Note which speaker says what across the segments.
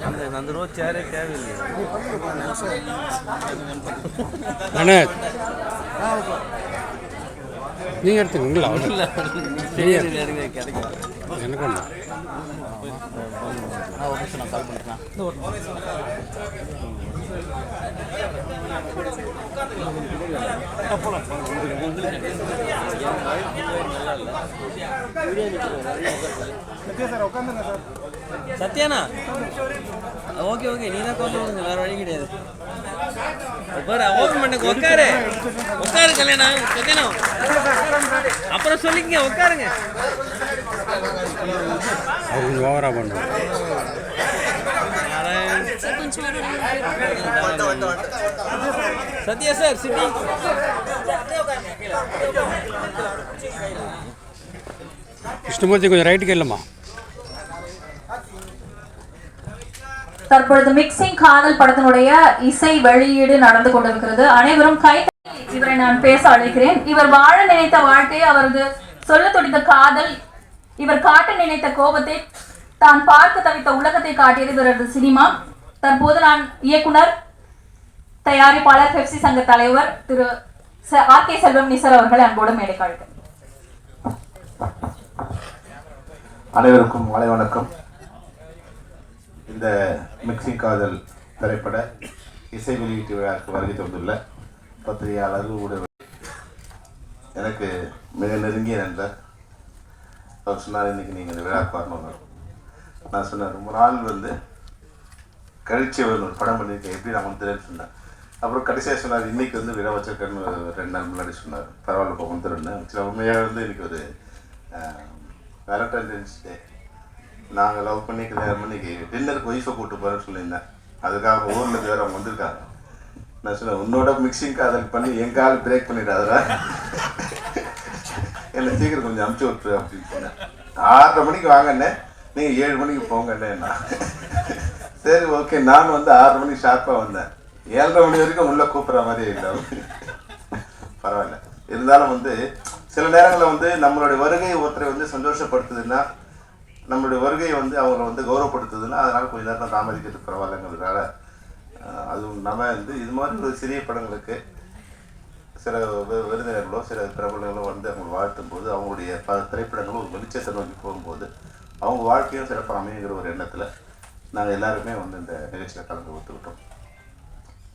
Speaker 1: அந்த ரோ சேரே தேவையில்லையா
Speaker 2: அண்ணே நீங்கள் எடுத்துக்கீங்களா?
Speaker 1: கிடைக்கும்
Speaker 2: எனக்கு ஒன்று
Speaker 1: ஓகே சார், நான் கால் பண்ணிக்கிறேன். சத்யானா ஓகே ஓகே, நீ தான் கொண்டு விடுங்க, வேற வழி கிடையாது. ஓப்பன் பண்ண உட்காரு உட்காரு கல்யாணம் சத்யானா, அப்புறம் சொல்லிக்கங்க, உட்காருங்க.
Speaker 2: அவங்க ஓவரா பண்ணுறோம்.
Speaker 1: சத்யா சார் சிட்டி
Speaker 2: கிருஷ்ணமூர்த்தி கொஞ்சம் ரைட்டுக்கு இல்லைம்மா.
Speaker 3: தற்பொழுது மிக்சிங் காதல் படத்தினுடைய இசை வெளியீடு நடந்து கொண்டிருக்கிறது. அனைவரும் கைத்தட்டி இவரை நான் பேச அழைக்கிறேன். இவர் வாழ நினைத்த வாழ்க்கை, அவரது சொல்ல துடித்த காதல், இவர் காட்ட நினைத்த கோபத்தை, தான் பார்க்க தவித்த உலகத்தை காட்டியது இவரது சினிமா. தற்போது நான் இயக்குனர், தயாரிப்பாளர், பெப்சி சங்க தலைவர் திரு ஆர் கே செல்வம் நிசர் அவர்களை அன்போடு மேடைக்கு அழைக்கிறேன்.
Speaker 4: அனைவருக்கும் மாலை வணக்கம். இந்த மிக்சிங் காதல் திரைப்பட இசை வெளியீட்டு விழாவுக்கு வருகை தந்துள்ள பத்திரிகையாளர், ஊடக எனக்கு மிக நெருங்கிய நண்பர். அவர் சொன்னார், இன்னைக்கு நீங்கள் இந்த விழாவுக்கு வரணும். நான் சொன்னேன், ரொம்ப நாள் கழிச்சு ஒரு படம் பண்ணியிருக்கேன், எப்படி நான் வந்துடுறேன்னு சொன்னேன். அப்புறம் கடைசியாக சொன்னார், இன்னைக்கு விழா வச்சிருக்கேன்னு 2 நாள் முன்னாடி சொன்னார். பரவாயில்ல, இப்போ வந்துடுறேன்னு. சில உண்மையாக இன்னைக்கு ஒரு வேலண்டைன்ஸ் டே, நாங்கள் லவ் பண்ணி கல்யாணம் பண்ணி டின்னருக்கு ஒய்ஃபை கூப்பிட்டு போகிறேன்னு சொல்லியிருந்தேன். அதுக்காக ஊரில் வேறு அவங்க வந்திருக்காங்க. நான் சொன்னேன், உன்னோட மிக்சிங் காதல் பண்ணி என் கால் பிரேக் பண்ணிடாதா, என்னை சீக்கிரம் கொஞ்சம் அமுச்சு விட்டுரு அப்படின்னு சொன்னேன். 6:30 மணிக்கு வாங்கண்ணே, நீங்கள் 7 மணிக்கு போங்கண்ணேண்ணா. சரி ஓகே, நான் 6:30 மணிக்கு ஷார்ப்பாக வந்தேன். 7:30 மணி வரைக்கும் உள்ளே கூப்பிட்ற மாதிரி இல்லை. பரவாயில்ல. இருந்தாலும் சில நேரங்களில் நம்மளுடைய வருகை ஒருத்தரை சந்தோஷப்படுத்துதுன்னா, நம்மளுடைய வருகை அவங்களை கௌரவப்படுத்துதுன்னா, அதனால் கொஞ்சம் நேரம் தாமதிக்கிறது பரவாயில்லைங்கிறதுனால அதுவும் நம்ம இது மாதிரி ஒரு சிறிய படங்களுக்கு சில விருந்தினர்களோ சில பிரபலங்களோ அவங்க வாழ்த்தும் போது, அவங்களுடைய திரைப்படங்களும் ஒரு வெளிச்சத்தை நோக்கி போகும்போது அவங்க வாழ்க்கையும் சிறப்பாக அமையுங்கிற ஒரு எண்ணத்தில் நாங்கள் எல்லாருமே இந்த நிகழ்ச்சியில் கலந்து கொடுத்துக்கிட்டோம்.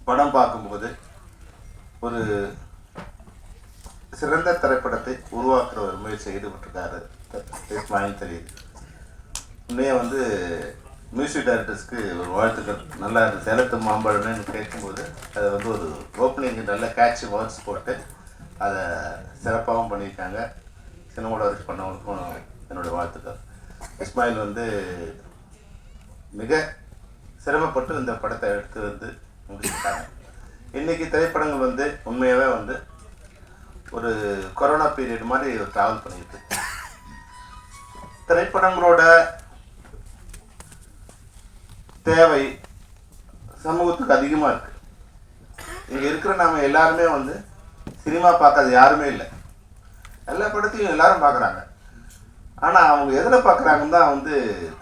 Speaker 4: படம் பார்க்கும்போது ஒரு சிறந்த திரைப்படத்தை உருவாக்குற ஒரு முயற்சியை ஈடுபட்டிருக்காரு இஸ்மாயில் தெரியுது. உண்மையாக மியூசிக் டைரக்டர்ஸ்க்கு ஒரு வாழ்த்துக்கள். நல்லா இருக்குது. சேலத்து மாம்பழம்னு கேட்கும்போது அதை ஒரு ஓப்பனிங் நல்ல கேட்சி வேர்ட்ஸ் போட்டு அதை சிறப்பாகவும் பண்ணியிருக்காங்க. சினிமாவோட வரைக்கும் பண்ணவங்களுக்கும் என்னுடைய வாழ்த்துக்கள். இஸ்மாயில் மிக சிரமப்பட்டு இந்த படத்தை எடுத்து முடிச்சுட்டாங்க. இன்றைக்கி திரைப்படங்கள் உண்மையாகவே ஒரு கொரோனா பீரியட் மாதிரி ட்ராவல் பண்ணியிருக்கு. திரைப்படங்களோட தேவை சமூகத்துக்கு அதிகமாக இருக்குது. இங்கே இருக்கிற நாம் எல்லாருமே சினிமா பார்க்காத யாருமே இல்லை. எல்லா படத்தையும் எல்லாரும் பார்க்குறாங்க. ஆனால் அவங்க எதில் பார்க்குறாங்கன்னு தான்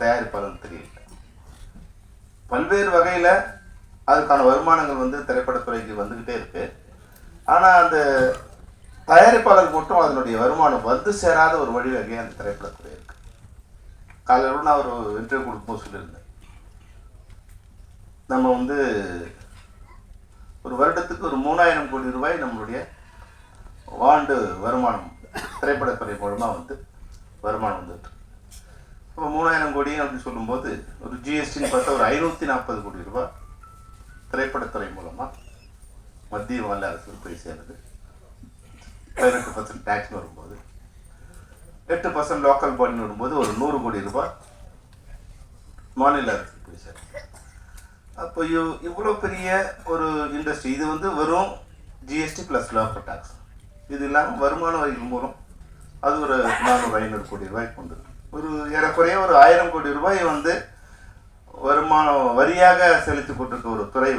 Speaker 4: தயாரிப்பாளர் தெரியல. பல்வேறு வகையில் அதுக்கான வருமானங்கள் திரைப்படத்துறைக்கு வந்துக்கிட்டே இருக்குது. ஆனால் அந்த தயாரிப்பாளருக்கு மட்டும் அதனுடைய வருமானம் சேராத ஒரு வழிவகையாக அந்த திரைப்படத்துறை இருக்குது. காலையில் நான் ஒரு இன்டர்வியூ கொடுக்கும்போது சொல்லியிருந்தேன், நம்ம ஒரு வருடத்துக்கு ஒரு 3000 கோடி ரூபாய் நம்மளுடைய ஆண்டு வருமானம் திரைப்படத்துறை மூலமாக வருமானம் வந்துட்டு. இப்போ 3000 கோடி அப்படின்னு சொல்லும்போது ஒரு ஜிஎஸ்டின்னு பார்த்தா ஒரு 540 கோடி ரூபாய் திரைப்படத்துறை மூலமாக மத்திய மாநில அரசுக்கு போய் சேருது. 18% டேக்ஸ்னு வரும்போது, 8% லோக்கல் பாடின்னு வரும்போது ஒரு 100 கோடி ரூபாய் மாநில அரசுக்கு போய் சேருது. அப்போ இவ்வளோ பெரிய ஒரு இண்டஸ்ட்ரி இது வெறும் ஜிஎஸ்டி ப்ளஸ் லோக்கல் டேக்ஸ், இது இல்லாமல் வருமான வரிகள் மூலம் அது ஒரு 400-500 கோடி ரூபாய் கொண்டு ஒரு ஏறக்குறைய ஒரு 1000 கோடி ரூபாய் வருமானம் வரியாக செலுத்தி கொண்டிருக்க ஒரு துறை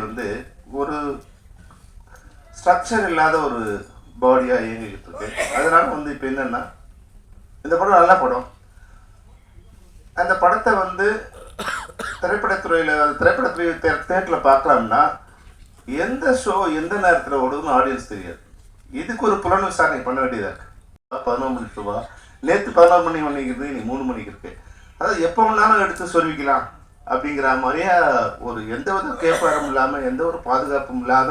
Speaker 4: ஒரு ஸ்ட்ரக்சர் இல்லாத ஒரு பாடியாக இயங்கிக்கிட்டு இருக்கு. அதனால இப்போ என்னென்னா, இந்த படம் நல்ல படம். அந்த படத்தை திரைப்படத்துறை தேட்டரில் பார்க்கலாம்னா எந்த ஷோ எந்த நேரத்தில் ஓடுதுன்னு ஆடியன்ஸ் தெரியாது. இதுக்கு ஒரு புலன் விசாரணை பண்ண வேண்டியதாக இருக்குது. 11 மணி ஷோவா, நேற்று 11 மணி இருக்குது, இன்னைக்கு 3 மணிக்கு இருக்குது. அதாவது எப்போ வேணாலும் எடுத்து சொல்லிக்கலாம் அப்படிங்கிற மாதிரியே ஒரு எந்த ஒரு கேப்பாரம் இல்லாமல் எந்த ஒரு பாதுகாப்பும் இல்லாத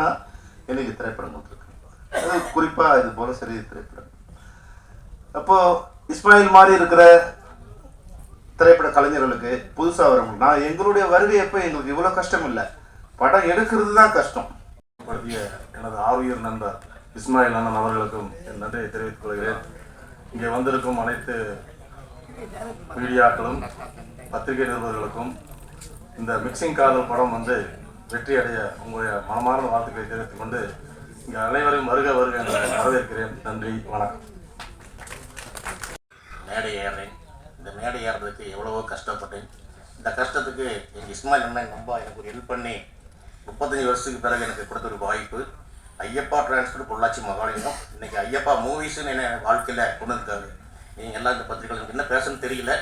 Speaker 4: எனக்கு திரைப்படம் கொடுத்துருக்கு. அது குறிப்பாக இது போல சரி திரைப்படம். அப்போது இஸ்மாயில் மாதிரி இருக்கிற திரைப்பட கலைஞர்களுக்கு புதுசாக வரும். நான் எங்களுடைய வருகை எப்போ எங்களுக்கு இவ்வளோ கஷ்டம் இல்லை, படம் எடுக்கிறது தான் கஷ்டம். படுத்திய எனது ஆர்வியர் நண்பர் இஸ்மாயில் அண்ணன் அவர்களுக்கும் என் நன்றியை தெரிவித்துக் கொள்கிறேன். இங்கே வந்திருக்கும் அனைத்து மீடியாக்களும் பத்திரிகை நிருபர்களுக்கும் இந்த மிக்சிங் காதல் படம் வெற்றி அடைய உங்களுடைய மனமார்ந்த வாழ்த்துக்களை தெரிவித்துக் கொண்டு இங்கே அனைவரும் வருக வருக என்று வரவேற்கிறேன். நன்றி, வணக்கம்.
Speaker 5: மேடை ஏறுறேன். இந்த மேடை ஏறுறதுக்கு எவ்வளவோ கஷ்டப்பட்டேன். இந்த கஷ்டத்துக்கு எங்கள் இஸ்மாயில் அண்ணன் ரொம்ப எனக்கு ஒரு ஹெல்ப் பண்ணி 35 வருஷத்துக்கு பிறகு எனக்கு கொடுத்த ஒரு வாய்ப்பு. ஐயப்பா டிரான்ஸ்போர்ட் பொள்ளாச்சி மகாலிங்கம் இன்றைக்கி ஐயப்பா மூவிஸ்ன்னு என்ன வாழ்க்கையில் கொண்டு இருக்காரு. நீங்கள் எல்லாம் இந்த பத்திரிகைகள் எனக்கு என்ன பேசணும்னு தெரியல.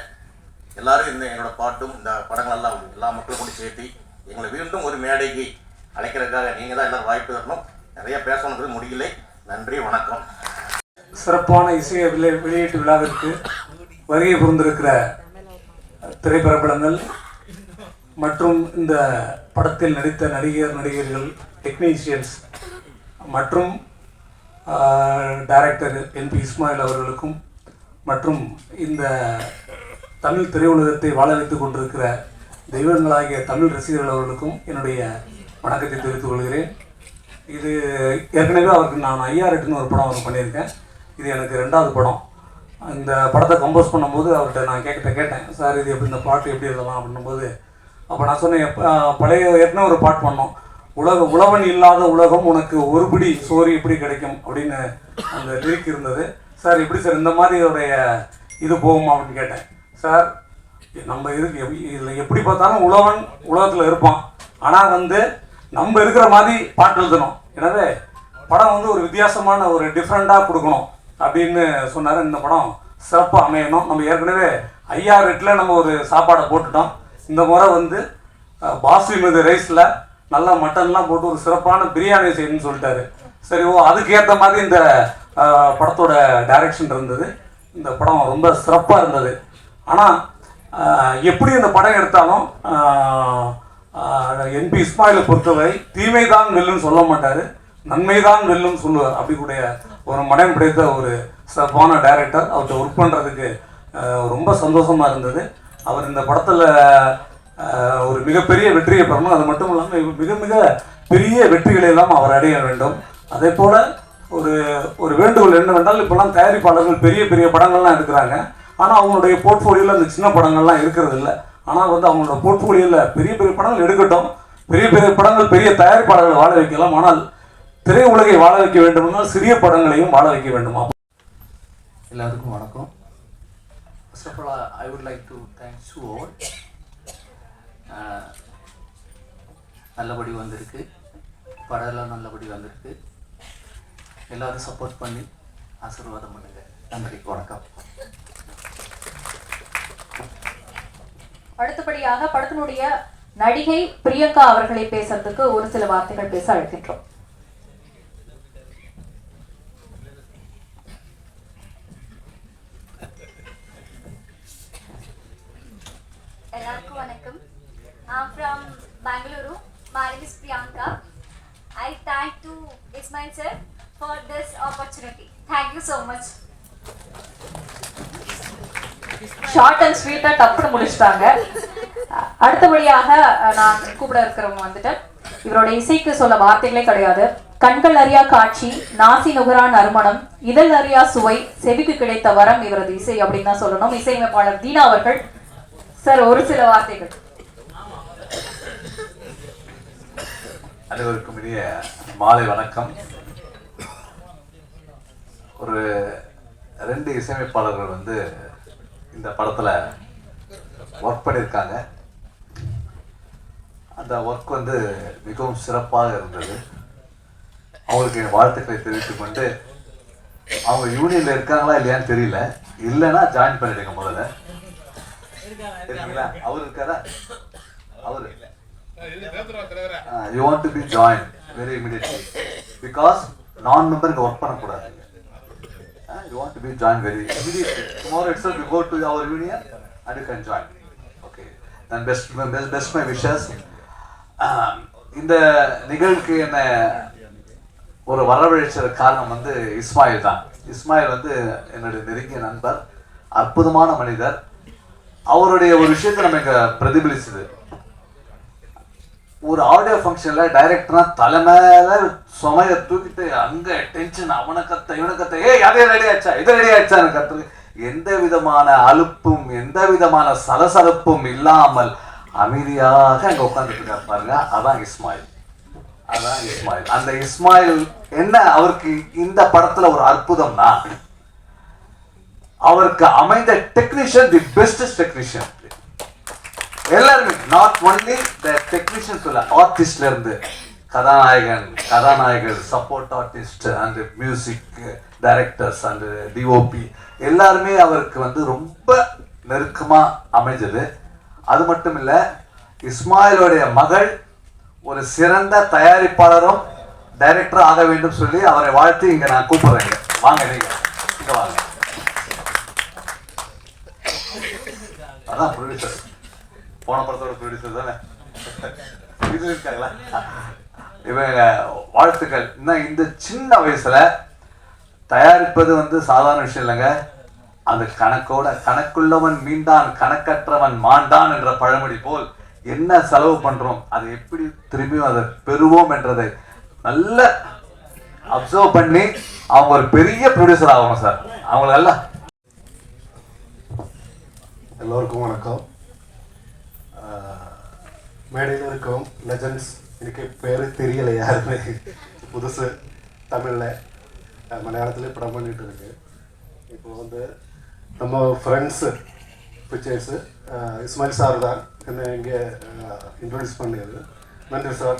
Speaker 5: எல்லோரும் இந்த என்னோடய பாட்டும் இந்த படங்களெல்லாம் எல்லா மக்களும் கொண்டு சேர்த்து எங்களை மீண்டும் ஒரு மேடைக்கு அழைக்கிறதுக்காக நீங்கள் தான் எல்லோரும் வாய்ப்பு தரணும். நிறைய பேசணுன்றது முடியல. நன்றி, வணக்கம்.
Speaker 6: சிறப்பான இசை வெளியீட்டு விழாவிற்கு வருகை புரிந்திருக்கிற திரைப்படங்கள் மற்றும் இந்த படத்தில் நடித்த நடிகர்கள், டெக்னீஷியன்ஸ் மற்றும் டைரக்டர் என்பி இஸ்மாயில் அவர்களுக்கும் மற்றும் இந்த தமிழ் திரையுலகத்தை வாழ வைத்துக் கொண்டிருக்கிற தெய்வங்களாகிய தமிழ் ரசிகர்கள் அவர்களுக்கும் என்னுடைய வணக்கத்தை தெரிவித்துக் கொள்கிறேன். இது ஏற்கனவே அவருக்கு நான் ஐயாரெட்டுன்னு ஒரு படம் பண்ணியிருக்கேன். இது எனக்கு 2வது படம். இந்த படத்தை கம்போஸ் பண்ணும்போது அவர்கிட்ட நான் கேட்டேன், சார் இது எப்படி இந்த பாட்டு எப்படி எழுதலாம் அப்படின்னும்போது அப்போ நான் சொன்னேன், பழைய ஏற்கனவே ஒரு பாட்டு பண்ணோம், உழவன் இல்லாத உலகம் உனக்கு ஒரு பிடி சோறு எப்படி கிடைக்கும் அப்படின்னு அந்த லிரிக் இருந்தது. சார் எப்படி சார் இந்த மாதிரியோடைய இது போகுமா அப்படின்னு கேட்டேன். சார் நம்ம இதில் எப்படி பார்த்தாலும் உழவன் உலகத்தில் இருப்பான், ஆனால் நம்ம இருக்கிற மாதிரி பாட்டு எழுதணும். எனவே படம் ஒரு வித்தியாசமான ஒரு டிஃப்ரெண்ட்டாக கொடுக்கணும் அப்படின்னு சொன்னார். இந்த படம் சிறப்பாக அமையணும். நம்ம ஏற்கனவே 5-8 நம்ம ஒரு சாப்பாடை போட்டுட்டோம். இந்த முறை பாஸ்மதி ரைஸில் நல்லா மட்டன்லாம் போட்டு ஒரு சிறப்பான பிரியாணி செய்யணும்னு சொல்லிட்டாரு. சரி, அதுக்கு ஏற்ற மாதிரி இந்த படத்தோட டைரக்ஷன் இருந்தது. இந்த படம் ரொம்ப சிறப்பாக இருந்தது. ஆனால் எப்படி இந்த படம் எடுத்தாலும் என்பி இஸ்மாயிலை பொறுத்தவரை தீமை தான் வெல்லுன்னு சொல்ல மாட்டார், நன்மை தான் வெல்லும் சொல்லுவார். அப்படி கூடிய ஒரு மனம் பிடித்த ஒரு சிறப்பான டைரக்டர். அவர்கிட்ட ஒர்க் பண்ணுறதுக்கு ரொம்ப சந்தோஷமாக இருந்தது. அவர் இந்த படத்தில் ஒரு மிகப்பெரிய வெற்றியை பெறணும். அது மட்டும் இல்லாமல் மிக மிக பெரிய வெற்றிகளை எல்லாம் அவர் அடைய வேண்டும். அதே போல் ஒரு வேண்டுகோள் என்னவென்றால், இப்போலாம் தயாரிப்பாளர்கள் பெரிய பெரிய படங்கள்லாம் எடுக்கிறாங்க, ஆனால் அவங்களுடைய போர்ட்ஃபோலியோவில் அந்த சின்ன படங்கள்லாம் இருக்கிறது இல்லை. ஆனால் அவங்களோட போர்ட்ஃபோலியோவில் பெரிய பெரிய படங்கள் எடுக்கட்டும், பெரிய பெரிய படங்கள் பெரிய தயாரிப்பாளர்களை வாழ வைக்கலாம். ஆனால் திரையுலகை வாழ வைக்க வேண்டுமென்றால் சிறிய படங்களையும் வாழ வைக்க வேண்டுமா?
Speaker 7: எல்லாருக்கும் வணக்கம். First of all I would like to thanks to all. நல்லபடி வந்திருக்கு, படம்லாம் நல்லபடி வந்திருக்கு. எல்லாரும் சப்போர்ட் பண்ணி ஆசீர்வாதம் பண்ணுங்க. நன்றி, வணக்கம்.
Speaker 3: அடுத்தபடியாக படத்தினுடைய நடிகை பிரியங்கா அவர்களை பேசுறதுக்கு ஒரு சில வார்த்தைகள் பேச அழைக்கின்றோம்.
Speaker 8: எல்லாருக்கும் வணக்கம். I'm from Bangalore. My name is Priyanka. I thank to Ismail sir for this opportunity. Thank you so much.
Speaker 3: Short and ஸ்வீட்டா டப்புன்னு முடிச்சிட்டாங்க. அடுத்தபடியாக நான் கூப்பிட இருக்கிறவங்க இவரோட இசைக்கு சொல்ல வார்த்தைகளே கிடையாது. கண்கள் அறியா காட்சி, நாசி நுகரா நறுமணம், இதழ் அறியா சுவை, செவிக்கு கிடைத்த வரம் இவரது இசை அப்படின்னு தான் சொல்லணும். இசையமைப்பாளர் தீனா அவர்கள். சார், ஒரு சில வார்த்தைகள்.
Speaker 9: அனைவருக்கும் இனிய மாலை வணக்கம். ஒரு 2 இசையமைப்பாளர்கள் இந்த படத்தில் ஒர்க் பண்ணியிருக்காங்க. அந்த ஒர்க் மிகவும் சிறப்பாக இருந்தது. அவங்களுக்கு என் வாழ்த்துக்களை தெரிவித்துக் கொண்டு, அவங்க யூனியனில் இருக்காங்களா இல்லையான்னு தெரியல, இல்லைன்னா ஜாயின் பண்ணிடுங்க முதல்ல. இருக்கீங்களா? அவர் இருக்காரா? You want to be join very immediately because நான் மெம்பருக்கு ஒர்க் பண்ணக்கூடாது. You want to be join very immediately. Tomorrow it's you go to our union and you can join. Okay, then best my wishes. இந்த நிகழ்வுக்கு என்ன ஒரு வரவழைச்சது காரணம் வந்து இஸ்மாயில் தான். இஸ்மாயில் வந்து என்னுடைய நெருங்கிய நண்பர், அற்புதமான மனிதர். அவருடைய ஒரு விஷயத்தை நமக்கு பிரதிபலிச்சுது. ஒரு ஆடியோ ஃபங்க்ஷனில் டைரக்டர்னா தலைமையில சுமையை தூக்கிட்டு அங்கே டென்ஷன், அவனுக்கத்த இவனுக்கத்த, அதே ரெடி ஆச்சா இதை ரெடி ஆச்சான்னு கற்று எந்த விதமான அலுப்பும் எந்த விதமான சலசலப்பும் இல்லாமல் அமைதியாக அங்கே உட்காந்துட்டு இருக்காரு பாருங்க. அதான் இஸ்மாயில். அந்த இஸ்மாயில் என்ன அவருக்கு இந்த படத்துல ஒரு அற்புதம்னா, அவருக்கு அமைந்த டெக்னீஷியன் தி பெஸ்ட் டெக்னீஷியன். எல்லாருமே நாட் ஒன்லி த டெக்னீஷியன் சொல்ல, ஆர்டிஸ்ட்ல இருந்து கதாநாயகர், support artist and music directors and DOP எல்லாருமே அவருக்கு வந்து ரொம்ப நெருக்கமா அமைஞ்சது. அது மட்டும் இல்ல, இஸ்மாயிலுடைய மகள் ஒரு சிறந்த தயாரிப்பாளரும் டைரக்டரும் ஆக வேண்டும் சொல்லி அவரை வாழ்த்து இங்க நான் கூப்பிடுறேன். வாங்க, நீங்க இங்க வாங்க. அதான் ப்ரொடியூசர், போன படத்தோட ப்ரொடியூசர் தானே இது இருக்காங்களா? இவங்க வாழ்த்துக்கள். இன்னும் இந்த சின்ன வயசுல தயாரிப்பது வந்து சாதாரண விஷயம் இல்லைங்க. அந்த கணக்குள்ளவன் மீண்டான், கணக்கற்றவன் மாண்டான் என்ற பழமொழி போல் என்ன செலவு பண்றோம், அதை எப்படி திரும்பியும் அதை பெறுவோம் என்றதை நல்ல அப்சர்வ் பண்ணி அவங்க ஒரு பெரிய ப்ரொடியூசர் ஆகணும் சார். அவங்கள
Speaker 10: எல்லோருக்கும் வணக்கம். மேடையில் இருக்கும் லெஜண்ட்ஸ், எனக்கு பேர் தெரியலை யாருமே, புதுசு தமிழில் மலையாளத்தில் படம் பண்ணிட்டு இருக்கு. இப்போ வந்து நம்ம ஃப்ரெண்ட்ஸு பிக்சர்ஸு இஸ்மாயில் சார் தான் என்னை இங்கே இன்ட்ரடியூஸ் பண்ணியது. நன்றி சார்.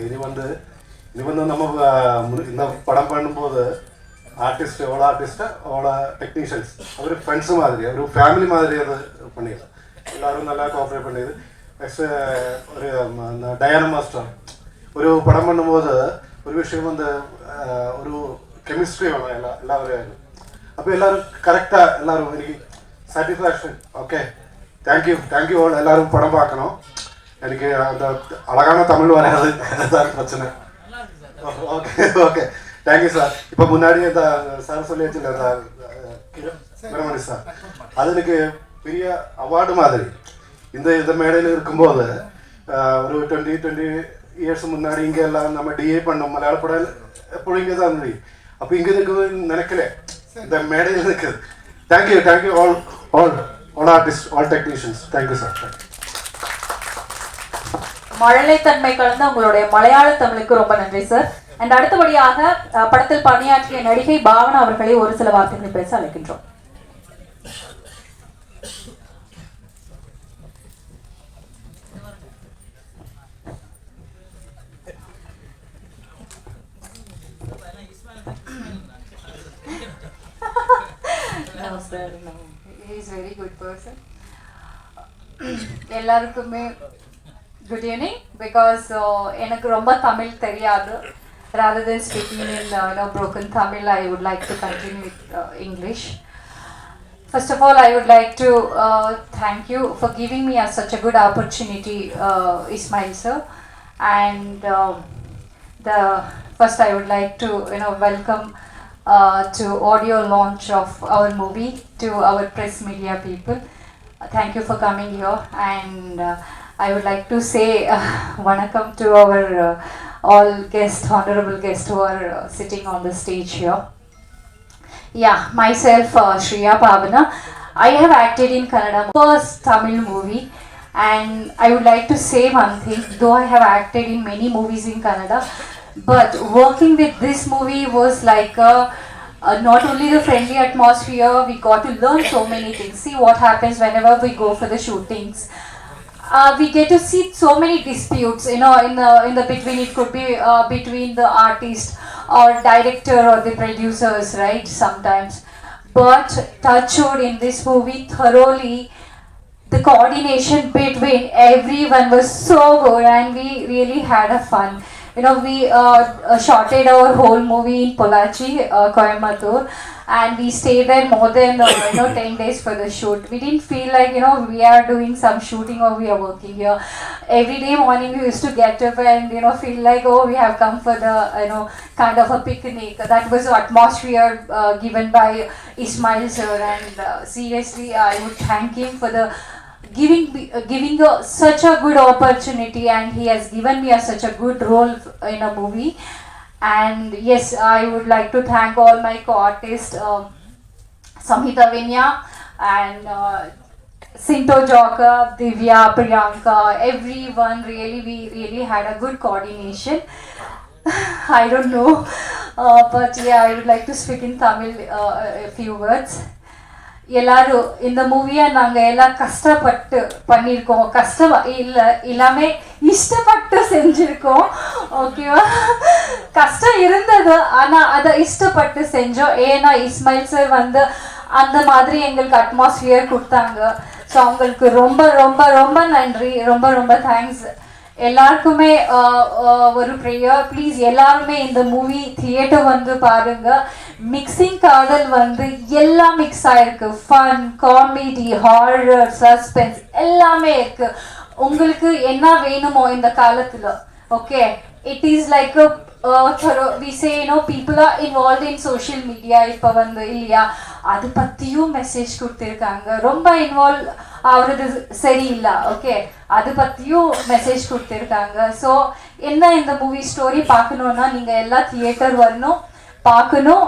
Speaker 10: இனி வந்து நம்ம இந்த படம் பண்ணும்போது ஆர்டிஸ்ட் எவ்வளோ ஆர்டிஸ்ட்டு அவ்வளோ டெக்னீஷியன்ஸ் அவர் ஃப்ரெண்ட்ஸு மாதிரி, அவர் ஃபேமிலி மாதிரி அது பண்ணிடுது. எல்லோரும் நல்லா கோஆப்ரேட் பண்ணியது. நெக்ஸ்ட்டு ஒரு டயானா மாஸ்டர் ஒரு படம் பண்ணும்போது ஒரு விஷயம் வந்து ஒரு கெமிஸ்ட்ரி வேணும் எல்லாரும். அப்போ எல்லோரும் கரெக்டாக எல்லோரும் எனக்கு சாட்டிஸ்ஃபேக்ஷன். Okay, thank you all. எல்லோரும் படம் பார்க்கணும். எனக்கு அந்த அழகான தமிழ் வராது, அதுதான் பிரச்சனை. Okay thank you sir. இப்போ முன்னாடி இந்த சார் சொல்லி வச்சுருந்த பிரமணி சார், அது எனக்கு பெரிய அவார்டு மாதிரி. இந்த மேடையில் இருக்கும்போது ஒரு 20 இயர்ஸ் முன்னாடி இங்கே எல்லாம் நம்ம டிஏ பண்ணோம், மலையாள படம் எப்போதும் இங்கே தான் இருந்தது. அப்போ இங்கே இருக்குதுன்னு நினைக்கல, இந்த மேடையில் இருக்குது. Thank you all artist, all technicians. Thank you sir.
Speaker 3: மழலைத்தன்மை கலந்த உங்களுடைய மலையாள தமிழுக்கு ரொம்ப நன்றி சார். அண்ட் அடுத்தபடியாக படத்தில் பணியாற்றிய நடிகை பாவனா அவர்களை ஒரு சில வார்த்தைகளை பேச அழைக்கின்றோம்.
Speaker 8: No sir, no. He is very good person. எல்லாருக்குமே good evening, because எனக்கு ரொம்ப தமிழ் தெரியாது. Rather than speaking in broken Tamil, I would like to continue with English. First of all, I would like to thank you for giving me such a good opportunity, Ismail sir. And first I would like to welcome to audio launch of our movie to our press media people. Thank you for coming here, and I would like to say vanakkam to our all guests, honorable guests who are sitting on the stage here. Yeah, myself Shriya Pavana. I have acted in Kannada, first Tamil movie, and I would like to say one thing. Though I have acted in many movies in Kannada, but working with this movie was like not only the friendly atmosphere, we got to learn so many things. See what happens whenever we go for the shootings. We get to see so many disputes, in the between. It could be between the artist or director or the producers, right? Sometimes, but touch wood, in this movie thoroughly the coordination between everyone was so good, and we really had a fun. You know, we shotted our whole movie in Pollachi, Coimbatore, and we stayed there more than 10 days for the shoot. We didn't feel like we are doing some shooting or we are working here. Every day morning we used to get up and feel like, oh, we have come for the kind of a picnic. That was the atmosphere given by Ismail sir, and seriously I would thank him for the giving such a good opportunity, and he has given me such a good role in a movie. And yes, I would like to thank all my co-artists, Samhita Vinya and Sinto Joka, Divya, Priyanka, everyone. Really, we really had a good coordination. I don't know, but yeah, I would like to speak in Tamil a few words. எல்லாரும் இந்த மூவியை நாங்கள் எல்லாம் கஷ்டப்பட்டு பண்ணியிருக்கோம். கஷ்டம் இல்லை, எல்லாமே இஷ்டப்பட்டு செஞ்சுருக்கோம். ஓகேவா? கஷ்டம் இருந்தது, ஆனால் அதை இஷ்டப்பட்டு செஞ்சோம். ஏன்னா இஸ்மாயில் சார் வந்து அந்த மாதிரி எங்களுக்கு அட்மாஸ்பியர் கொடுத்தாங்க. ஸோ அவங்களுக்கு ரொம்ப ரொம்ப ரொம்ப நன்றி, ரொம்ப ரொம்ப தேங்க்ஸ். எல்லாருக்குமே ஒரு ப்ரேயர், ப்ளீஸ் எல்லாருமே இந்த மூவி தியேட்டர் வந்து பாருங்க. மிக்சிங் காதல் வந்து எல்லாம் மிக்ஸ் ஆயிருக்கு. ஃபன், காமெடி, ஹாரர், சஸ்பென்ஸ் எல்லாமே இருக்கு. உங்களுக்கு என்ன வேணுமோ இந்த காலத்துல, okay, it is like we say people are involved in social media இப்போ வந்து இல்லையா, அது பற்றியும் மெசேஜ் கொடுத்துருக்காங்க. ரொம்ப இன்வால்வ் ஆகுறது சரியில்லை, ஓகே, அது பற்றியும் மெசேஜ் கொடுத்துருக்காங்க. ஸோ என்ன இந்த மூவி ஸ்டோரி பார்க்கணுன்னா நீங்கள் எல்லா தியேட்டர் வரணும், பார்க்கணும்,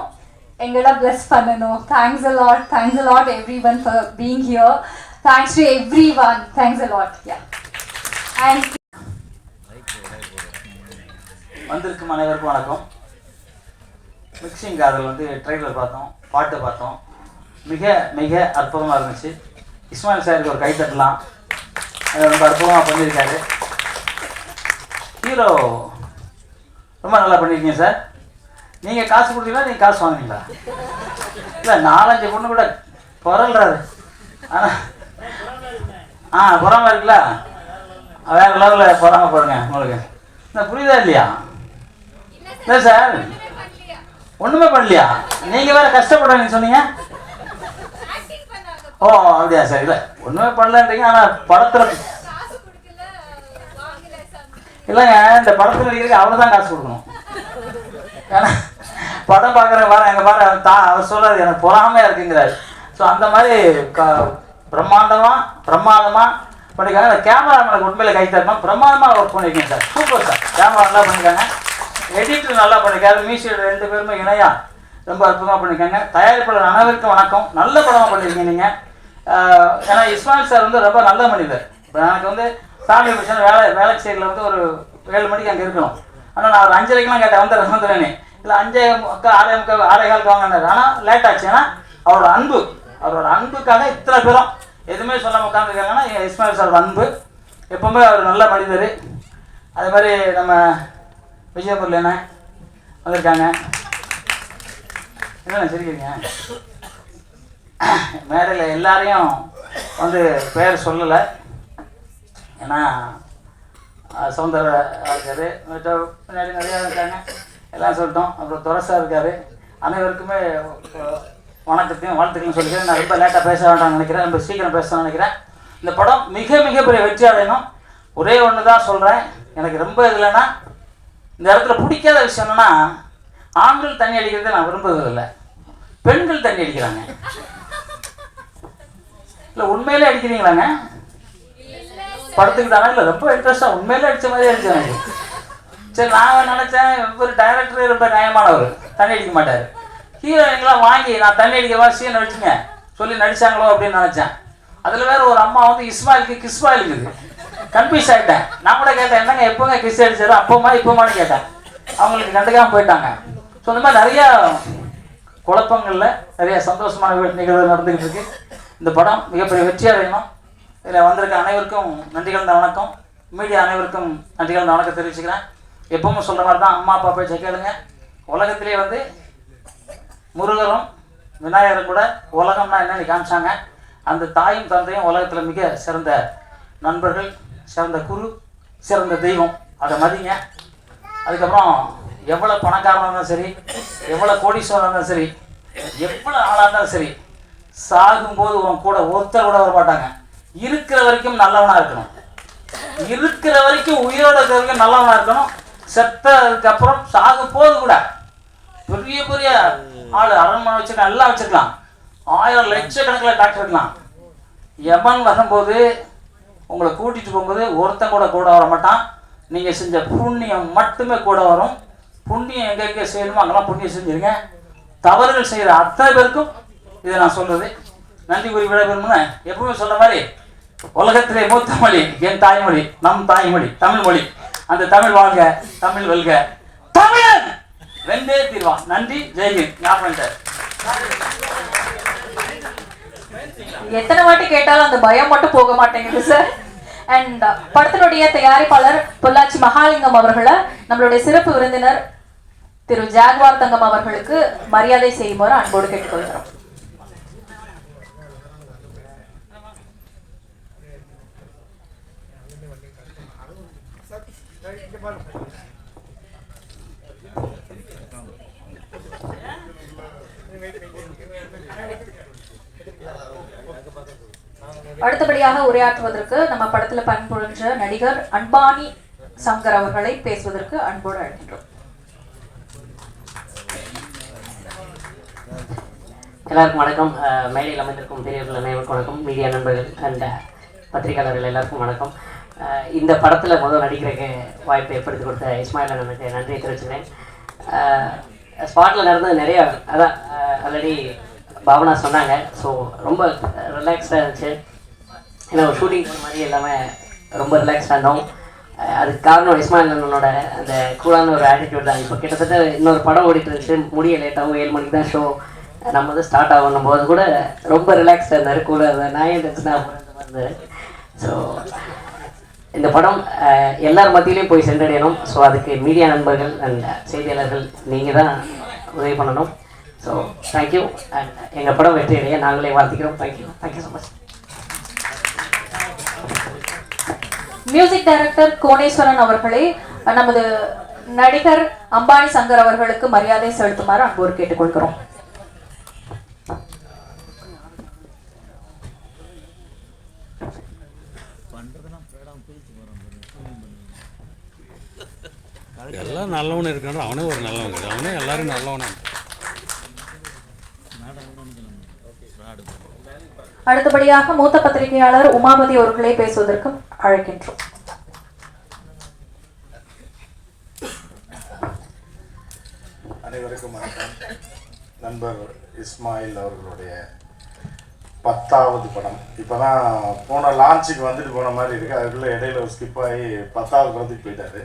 Speaker 8: எங்களை பிளஸ் பண்ணணும். Thanks a lot everyone for being here. Thanks to everyone. Thanks a lot. Yeah. And
Speaker 7: வந்திருக்கும் அனைவருக்கும் வணக்கம். மிக்சிங் காதல் வந்து ட்ரெய்லர் பார்த்தோம், பாட்டு பார்த்தோம், மிக மிக அற்புதமாக இருந்துச்சு. இஸ்மாயில் சாருக்கு ஒரு கை தட்டலாம், ரொம்ப அற்புதமாக பண்ணியிருக்காரு. ஹீரோ ரொம்ப நல்லா பண்ணியிருக்கீங்க சார். நீங்கள் காசு கொடுத்தீங்களா, நீங்கள் காசு வாங்குனீங்களா? இல்லை, 4-5 பொண்ணு கூட புரள்றாரு. ஆனால் பொறாமல் இருக்குல்ல, வேறு லெவலில் பொறாமல் போடுங்க. உங்களுக்கு நான் புரியுதா இல்லையா? இல்லை சார், ஒன்றுமே பண்ணலையா? நீங்கள் வேறு கஷ்டப்படுறீங்கன்னு சொன்னீங்க. ஓ அப்படியா சார்? இல்லை, ஒன்றுமே பண்ணலன்றீங்க, ஆனால் படத்தில் இல்லைங்க, இந்த படத்தில் நடிக்கிறதுக்கு அவ்வளோ தான் காசு கொடுக்கணும். ஏன்னா படம் பார்க்குற வர எங்கள் பாரு அவர் சொல்கிறார் எனக்கு பொறாமையாக இருக்குங்கிறாரு. ஸோ அந்த மாதிரி பிரம்மாண்டமாக பண்ணியிருக்காங்க. அந்த கேமராமேனுக்கு உண்மையில் கை தரணும். பிரம்மாண்டமாக ஒர்க் பண்ணியிருக்கீங்க சார், சூப்பர் சார். கேமரா நல்லா பண்ணியிருக்காங்க, எடிட்டர் நல்லா பண்ணியிருக்காரு, மியூசிக் 2 பேருமே இணையாக ரொம்ப அற்புதமாக பண்ணியிருக்காங்க. தயாரிப்பாளர் அனைவருக்கும் வணக்கம். நல்ல படமாக பண்ணியிருக்கீங்க நீங்கள். ஏன்னா இஸ்மாயில் சார் வந்து ரொம்ப நல்ல மனிதர். இப்போ எனக்கு வந்து ஃபேமிலி மிஷன் வேலை சைடில் வந்து ஒரு 7 மணிக்கு அங்கே இருக்கணும். ஆனால் நான் ஒரு 5:30க்கெலாம் கேட்டேன், வந்துடுறேனே. இல்லை 5:45 6:15 வாங்கினார். ஆனால் லேட் ஆச்சு. ஏன்னா அவரோட அன்புக்காக இத்தனை பேரும் எதுவுமே சொல்லாமல் உட்காந்துருக்காங்கன்னா இஸ்மாயில் சார் அன்பு. எப்பவுமே அவர் நல்ல மனிதர். அதே மாதிரி நம்ம விஜயபுரில் என்ன வந்திருக்காங்க, என்னென்ன சிரிக்கிறீங்க? மேடையில் எல்லாரையும் வந்து பேர் சொல்லலை, ஏன்னா சௌந்தர இருக்காரு, பின்னாடி நிறையா இருக்காங்க, எல்லாம் சொல்லிட்டோம். அப்புறம் துரசா இருக்கார். அனைவருக்குமே வணக்கத்தையும் வாழ்த்துக்களையும் சொல்லிக்கிறேன். நான் ரொம்ப லேட்டாக பேச வேண்டாம்னு நினைக்கிறேன், ரொம்ப சீக்கிரம் பேசணும்னு நினைக்கிறேன். இந்த படம் மிக மிகப்பெரிய வெற்றி அடையணும். ஒரே ஒன்று தான் சொல்கிறேன், எனக்கு ரொம்ப இதுலன்னா இந்த இடத்துல பிடிக்காத விஷயம் என்னென்னா, ஆண்கள் தண்ணி அடிக்கிறத நான் விரும்புவதில்லை, பெண்கள் தண்ணி அடிக்கிறாங்க. இல்லை உண்மையிலே அடிக்கிறீங்களாங்க? படத்துக்கு தானே? இல்லை, ரொம்ப இன்ட்ரெஸ்டாக உண்மையிலே அடித்த மாதிரி அடித்தாங்க. சரி, நான் நினச்சேன் ஒரு டைரக்டர் ரொம்ப நியாயமானவர், தண்ணி அடிக்க மாட்டார். ஹீரோயின்லாம் வாங்கி நான் தண்ணி அடிக்கவா சீன் அடிச்சுங்க சொல்லி நடிச்சாங்களோ அப்படின்னு நினச்சேன். அதில் வேறு ஒரு அம்மா வந்து இஸ்மாயிலுக்கு கிஸ்மாயிலுக்குது. கன்ஃபியூஸ் ஆகிட்டேன். நான் கூட கேட்டேன், என்னங்க எப்போங்க கிஸ் அடிச்சாரு, இப்போமான்னு கேட்டேன். அவங்களுக்கு கண்டுக்காமல் போயிட்டாங்க. ஸோ இந்த மாதிரி நிறையா குழப்பங்களில் நிறைய சந்தோஷமான நிகழ்வு நடந்துக்கிட்டு இருக்கு. இந்த படம் மிகப்பெரிய வெற்றி அடையணும். இதில் வந்திருக்க அனைவருக்கும் நன்றி கலந்த வணக்கம். மீடியா அனைவருக்கும் நன்றி கலந்த வணக்கம் தெரிவிச்சுக்கிறேன். எப்பவும் சொல்கிற மாதிரி தான், அம்மா அப்பா பேச்சை கேளுங்க. உலகத்திலே வந்து முருகரும் விநாயகரும் கூட உலகம்னா என்னென்னு காமிச்சாங்க. அந்த தாயும் தந்தையும் உலகத்தில் மிக சிறந்த நண்பர்கள், சிறந்த குரு, சிறந்த தெய்வம். அதை மதிங்க. அதுக்கப்புறம் எவ்வளோ பணக்காரனாக இருந்தாலும் சரி, எவ்வளோ கோடீஸ்வரனாக இருந்தாலும் சரி, எவ்வளோ ஆளாக இருந்தாலும் சரி, சாகும்போது உன் கூட ஒருத்தர் கூட வர மாட்டாங்க. இருக்கிற வரைக்கும் நல்லவனாக இருக்கணும். இருக்கிற வரைக்கும் உயிரோட இருக்கிற வரைக்கும் நல்லவனாக இருக்கணும். செத்ததுக்கப்புறம் சாகும் போது கூட பெரிய பெரிய ஆள், அரண்மனை வச்சுருக்கலாம், எல்லாம் வச்சுருக்கலாம், 1000 லட்சக்கணக்கில் டாக்டர் இருக்கலாம். யமன் வரும்போது உங்களை கூட்டிகிட்டு போகும்போது ஒருத்தன் கூட வர மாட்டான். நீங்கள் செஞ்ச புண்ணியம் மட்டுமே கூட வரும். புண்ணியம் எங்கெங்கே செய்யணுமோ அங்கெல்லாம் புண்ணியம் செஞ்சுருங்க. தவறுகள் செய்கிற அத்தனை பேருக்கும் இதை நான் சொல்கிறது. நன்றி கூறி விடைபெறும்னு எப்பவுமே சொல்கிற மாதிரி, உலகத்திலே மூத்த மொழி என் தாய்மொழி, நம் தாய்மொழி தமிழ் மொழி. அந்த தமிழ் வாழ்க, தமிழ் வெல்க, தமிழன் வெந்தே தீர்வான். நன்றி, ஜெய்ஹிந்த். ஞாபகம் சார்.
Speaker 3: எத்தனை வாட்டி கேட்டாலும் அந்த பயம் மட்டும் போக மாட்டேங்குது சார். அண்ட் படத்தினுடைய தயாரிப்பாளர் பொள்ளாச்சி மகாலிங்கம் அவர்களை நம்மளுடைய சிறப்பு விருந்தினர் திரு ஜாக்வார் தங்கம் அவர்களுக்கு மரியாதை செய்யுமாறு அன்போடு கேட்டுக்கொள்கிறோம். அடுத்தபடியாக உரையாற்றுவதற்கு நம்ம படத்துல பண்புரிஞ்ச நடிகர் அன்பானி சங்கர் அவர்களை பேசுவதற்கு அன்போடு அழைக்கின்றோம்.
Speaker 11: எல்லாருக்கும் வணக்கம். மேடையில் அமைந்திருக்கும் பெரியவர்கள் அனைவருக்கும் வணக்கம். மீடியா நண்பர்கள் அண்ட் பத்திரிகையாளர்கள் எல்லாருக்கும் வணக்கம். இந்த படத்தில் முதல் நடிக்கிறதுக்கு வாய்ப்பை ஏற்படுத்தி கொடுத்த இஸ்மாயில் அண்ணனுக்கு நன்றியை தெரிவிச்சுக்கிறேன். ஸ்பாட்டில் நடந்தது நிறையா, அதான் ஆல்ரெடி பாவனா சொன்னாங்க. ஸோ ரொம்ப ரிலாக்ஸ்டாக இருந்துச்சு. ஏன்னா ஒரு ஷூட்டிங் போன மாதிரி எல்லாமே ரொம்ப ரிலாக்ஸ்டாக இருந்தோம். அதுக்கு காரணம் இஸ்மாயில் அண்ணனோட அந்த கூலான ஒரு ஆட்டிடியூட் தான். இப்போ கிட்டத்தட்ட இன்னொரு படம் ஓடிட்டு இருந்துச்சு, முடிய லேட்டாகவும் 7 மணிக்கு தான் ஷோ. நம்ம வந்து ஸ்டார்ட் ஆகணும் போது கூட ரொம்ப ரிலாக்ஸ்டாக இருந்தார், கூட நான் ஏன் டென்ஷனாக போகிற மாதிரி இருந்தது. ஸோ இந்த படம் எல்லார் மத்தியிலையும் போய் சென்றடையணும். ஸோ அதுக்கு மீடியா நண்பர்கள் அண்ட் செய்தியாளர்கள் நீங்கள் தான் உதவி பண்ணணும். So thank you. அண்ட் எங்கள் படம் வெற்றியடைய நாங்களே வாழ்த்துக்கிறோம். Thank you so much.
Speaker 3: Music director Koneswaran அவர்களே நமது நடிகர் அம்பானி சங்கர் அவர்களுக்கு மரியாதை செலுத்துமாறு அன்போடு கேட்டுக்கொள்கிறோம்.
Speaker 2: எல்லாம் நல்லவனு இருக்கான், அவனே ஒரு நல்லவன் கிடையாது, அவனே எல்லாரும் நல்லவனா.
Speaker 3: அடுத்தபடியாக மூத்த பத்திரிகையாளர் உமாபதி அவர்களை பேசுவதற்கு அழைக்கின்றோம்.
Speaker 10: அனைவருக்கும் வணக்கம். நண்பர் இஸ்மாயில் அவர்களுடைய 10வது படம் இப்போதான் போன லான்ச்சுக்கு வந்துட்டு போன மாதிரி இருக்கு. அதுக்குள்ள இடையில ஒரு ஸ்கிப் ஆகி 10வது படத்துக்கு போயிட்டாரு.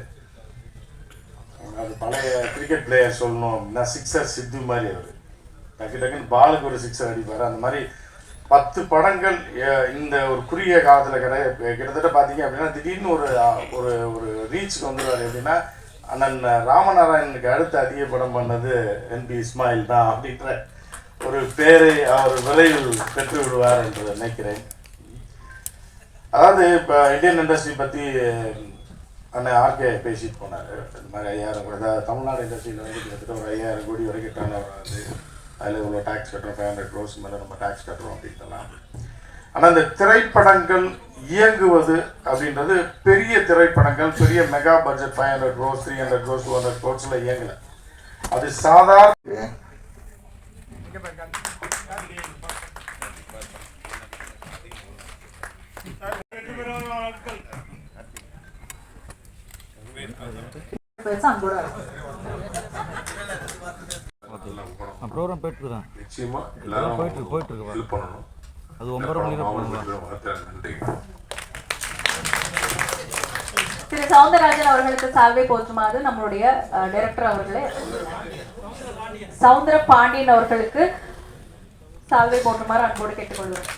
Speaker 10: அது பழைய கிரிக்கெட் பிளேயர் சொல்லணும் அப்படின்னா சிக்ஸர் சித்து மாதிரி அவர் டக்குன்னு பாலுக்கு ஒரு சிக்ஸர் அடிப்பார். அந்த மாதிரி 10 படங்கள் இந்த ஒரு குறுகிய காலத்தில் கிட்டத்தட்ட பார்த்தீங்க அப்படின்னா திடீர்னு ஒரு ஒரு ஒரு ரீச்சுக்கு வந்துடுவார். எப்படின்னா அண்ணன் ராமநாராயணனுக்கு அடுத்து அதிக படம் பண்ணது என்பி இஸ்மாயில் தான் அப்படின்ற ஒரு பேரை அவர் விரைவில் பெற்று விடுவார் என்று நினைக்கிறேன். அதாவது இப்போ இந்தியன் இண்டஸ்ட்ரி பற்றி அண்ணன் ஆர்கே பேசிட்டு போனார். இந்த மாதிரி 5000 கோடி, அதாவது தமிழ்நாடு இண்டஸ்ட்ரியில் வந்து கிட்டத்தட்ட ஒரு 5000 கோடி வரைக்கும் டர்ன் ஓவர் ஆகுது. அதில் இவ்வளோ டேக்ஸ் கட்டுறோம், 500 crores மேலே நம்ம டேக்ஸ் கட்டுறோம் அப்படின்ட்டுலாம். ஆனால் இந்த திரைப்படங்கள் இயங்குவது அப்படின்றது பெரிய திரைப்படங்கள், பெரிய mega budget 500 crores, 300 crores, 200 crores இயங்கலை. அது சாதாரண
Speaker 1: ப்ரோக்ராம் போயிட்டுருக்கான்.
Speaker 10: நிச்சயமா எல்லாரும்
Speaker 1: போயிட்டு
Speaker 10: ஹெல்ப் பண்ணணும்.
Speaker 1: அது 9:30 மணிக்கு
Speaker 10: நன்றி.
Speaker 3: திரு சவுந்தரராஜன் அவர்களுக்கு சால்வை போற்றுமாறு நம்மளுடைய டைரக்டர் அவர்களே சவுந்தர பாண்டியன் அவர்களுக்கு சால்வை போற்றுமாறு அன்போடு கேட்டுக்கொள்கிறோம்.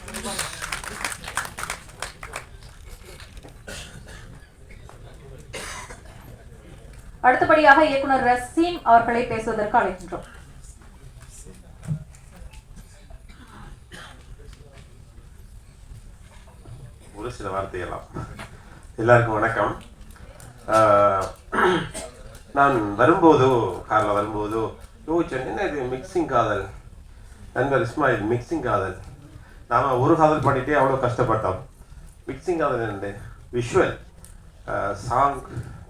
Speaker 3: அடுத்தபடியாக இயக்குனர் ரசீம் அவர்களை பேசுவதற்கு அழைக்கின்றோம்.
Speaker 12: சில வார்த்தையெல்லாம். எல்லாருக்கும் வணக்கம். நான் வரும்போதோ காரில் வரும்போதோ யோசிச்சேன், என்ன இது மிக்சிங் காதல், நண்பர் இஸ்மாயில் மிக்சிங் காதல். நாம் ஒரு காதல் பண்ணிகிட்டே அவ்வளோ கஷ்டப்பட்டோம். மிக்சிங் காதல் என்ன விஷுவல் சாங்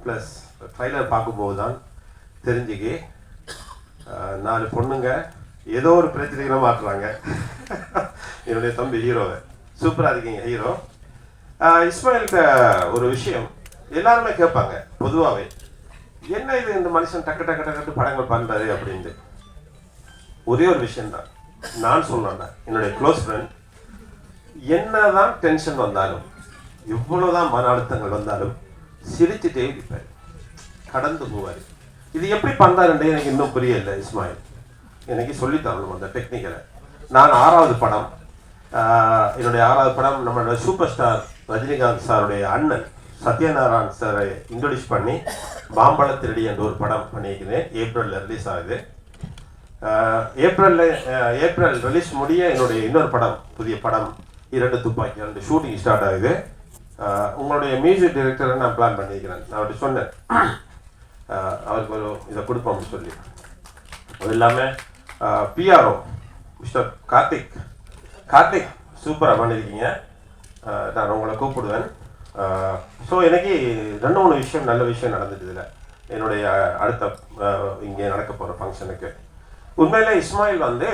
Speaker 12: ப்ளஸ் ட்ரைலர் பார்க்கும்போது தான் தெரிஞ்சுக்கி 4 பொண்ணுங்க ஏதோ ஒரு பிரச்சனைகளை மாற்றுறாங்க. என்னுடைய தம்பி ஹீரோவை சூப்பராக இருக்கீங்க ஹீரோ. இஸ்மாயில்கிட்ட ஒரு விஷயம் எல்லாருமே கேட்பாங்க பொதுவாகவே, என்ன இது இந்த மனுஷன் டக்கு டக்கு டக்கு படங்கள் பண்ணுறாரு அப்படின்ட்டு. ஒரே ஒரு விஷயந்தான் நான் சொன்னேன்டா, என்னுடைய க்ளோஸ் ஃப்ரெண்ட், என்னதான் டென்ஷன் வந்தாலும் எவ்வளோதான் மன அழுத்தங்கள் வந்தாலும் சிரிச்சுட்டே இருப்பார், கடந்து போவார். இது எப்படி பண்ணுறாருன்றே எனக்கு இன்னும் புரியல. இஸ்மாயில் எனக்கு சொல்லித்தரணும் அந்த டெக்னிக்கலை. நான் 6வது படம், என்னுடைய 6வது படம் நம்மளோட சூப்பர் ஸ்டார் ரஜினிகாந்த் சாருடைய அண்ணன் சத்யநாராயண் சாரை இன்ட்ரடியூஸ் பண்ணி மாம்பழ திருடி என்ற ஒரு படம் பண்ணியிருக்கிறேன். ஏப்ரலில் ரிலீஸ் ஆகுது. ஏப்ரல் ரிலீஸ் முடிய என்னுடைய இன்னொரு படம், புதிய படம் 2 துப்பாக்கி 2 ஷூட்டிங் ஸ்டார்ட் ஆகுது. உங்களுடைய மியூசிக் டைரக்டரை நான் பிளான் பண்ணியிருக்கிறேன். நான் அவர்கிட்ட சொன்னேன் அவருக்கு ஒரு இதை கொடுப்போம்னு சொல்லி. அது இல்லாமல் பிஆர்ஓ மிஸ்டர் கார்த்திக் சூப்பராக பண்ணியிருக்கீங்க. நான் உங்களை கூப்பிடுவேன். ஸோ எனக்கு 2-3 விஷயம் நல்ல விஷயம் நடந்துட்டு இதில் என்னுடைய அடுத்த இங்கே நடக்க போகிற ஃபங்க்ஷனுக்கு. உண்மையில் இஸ்மாயில் வந்து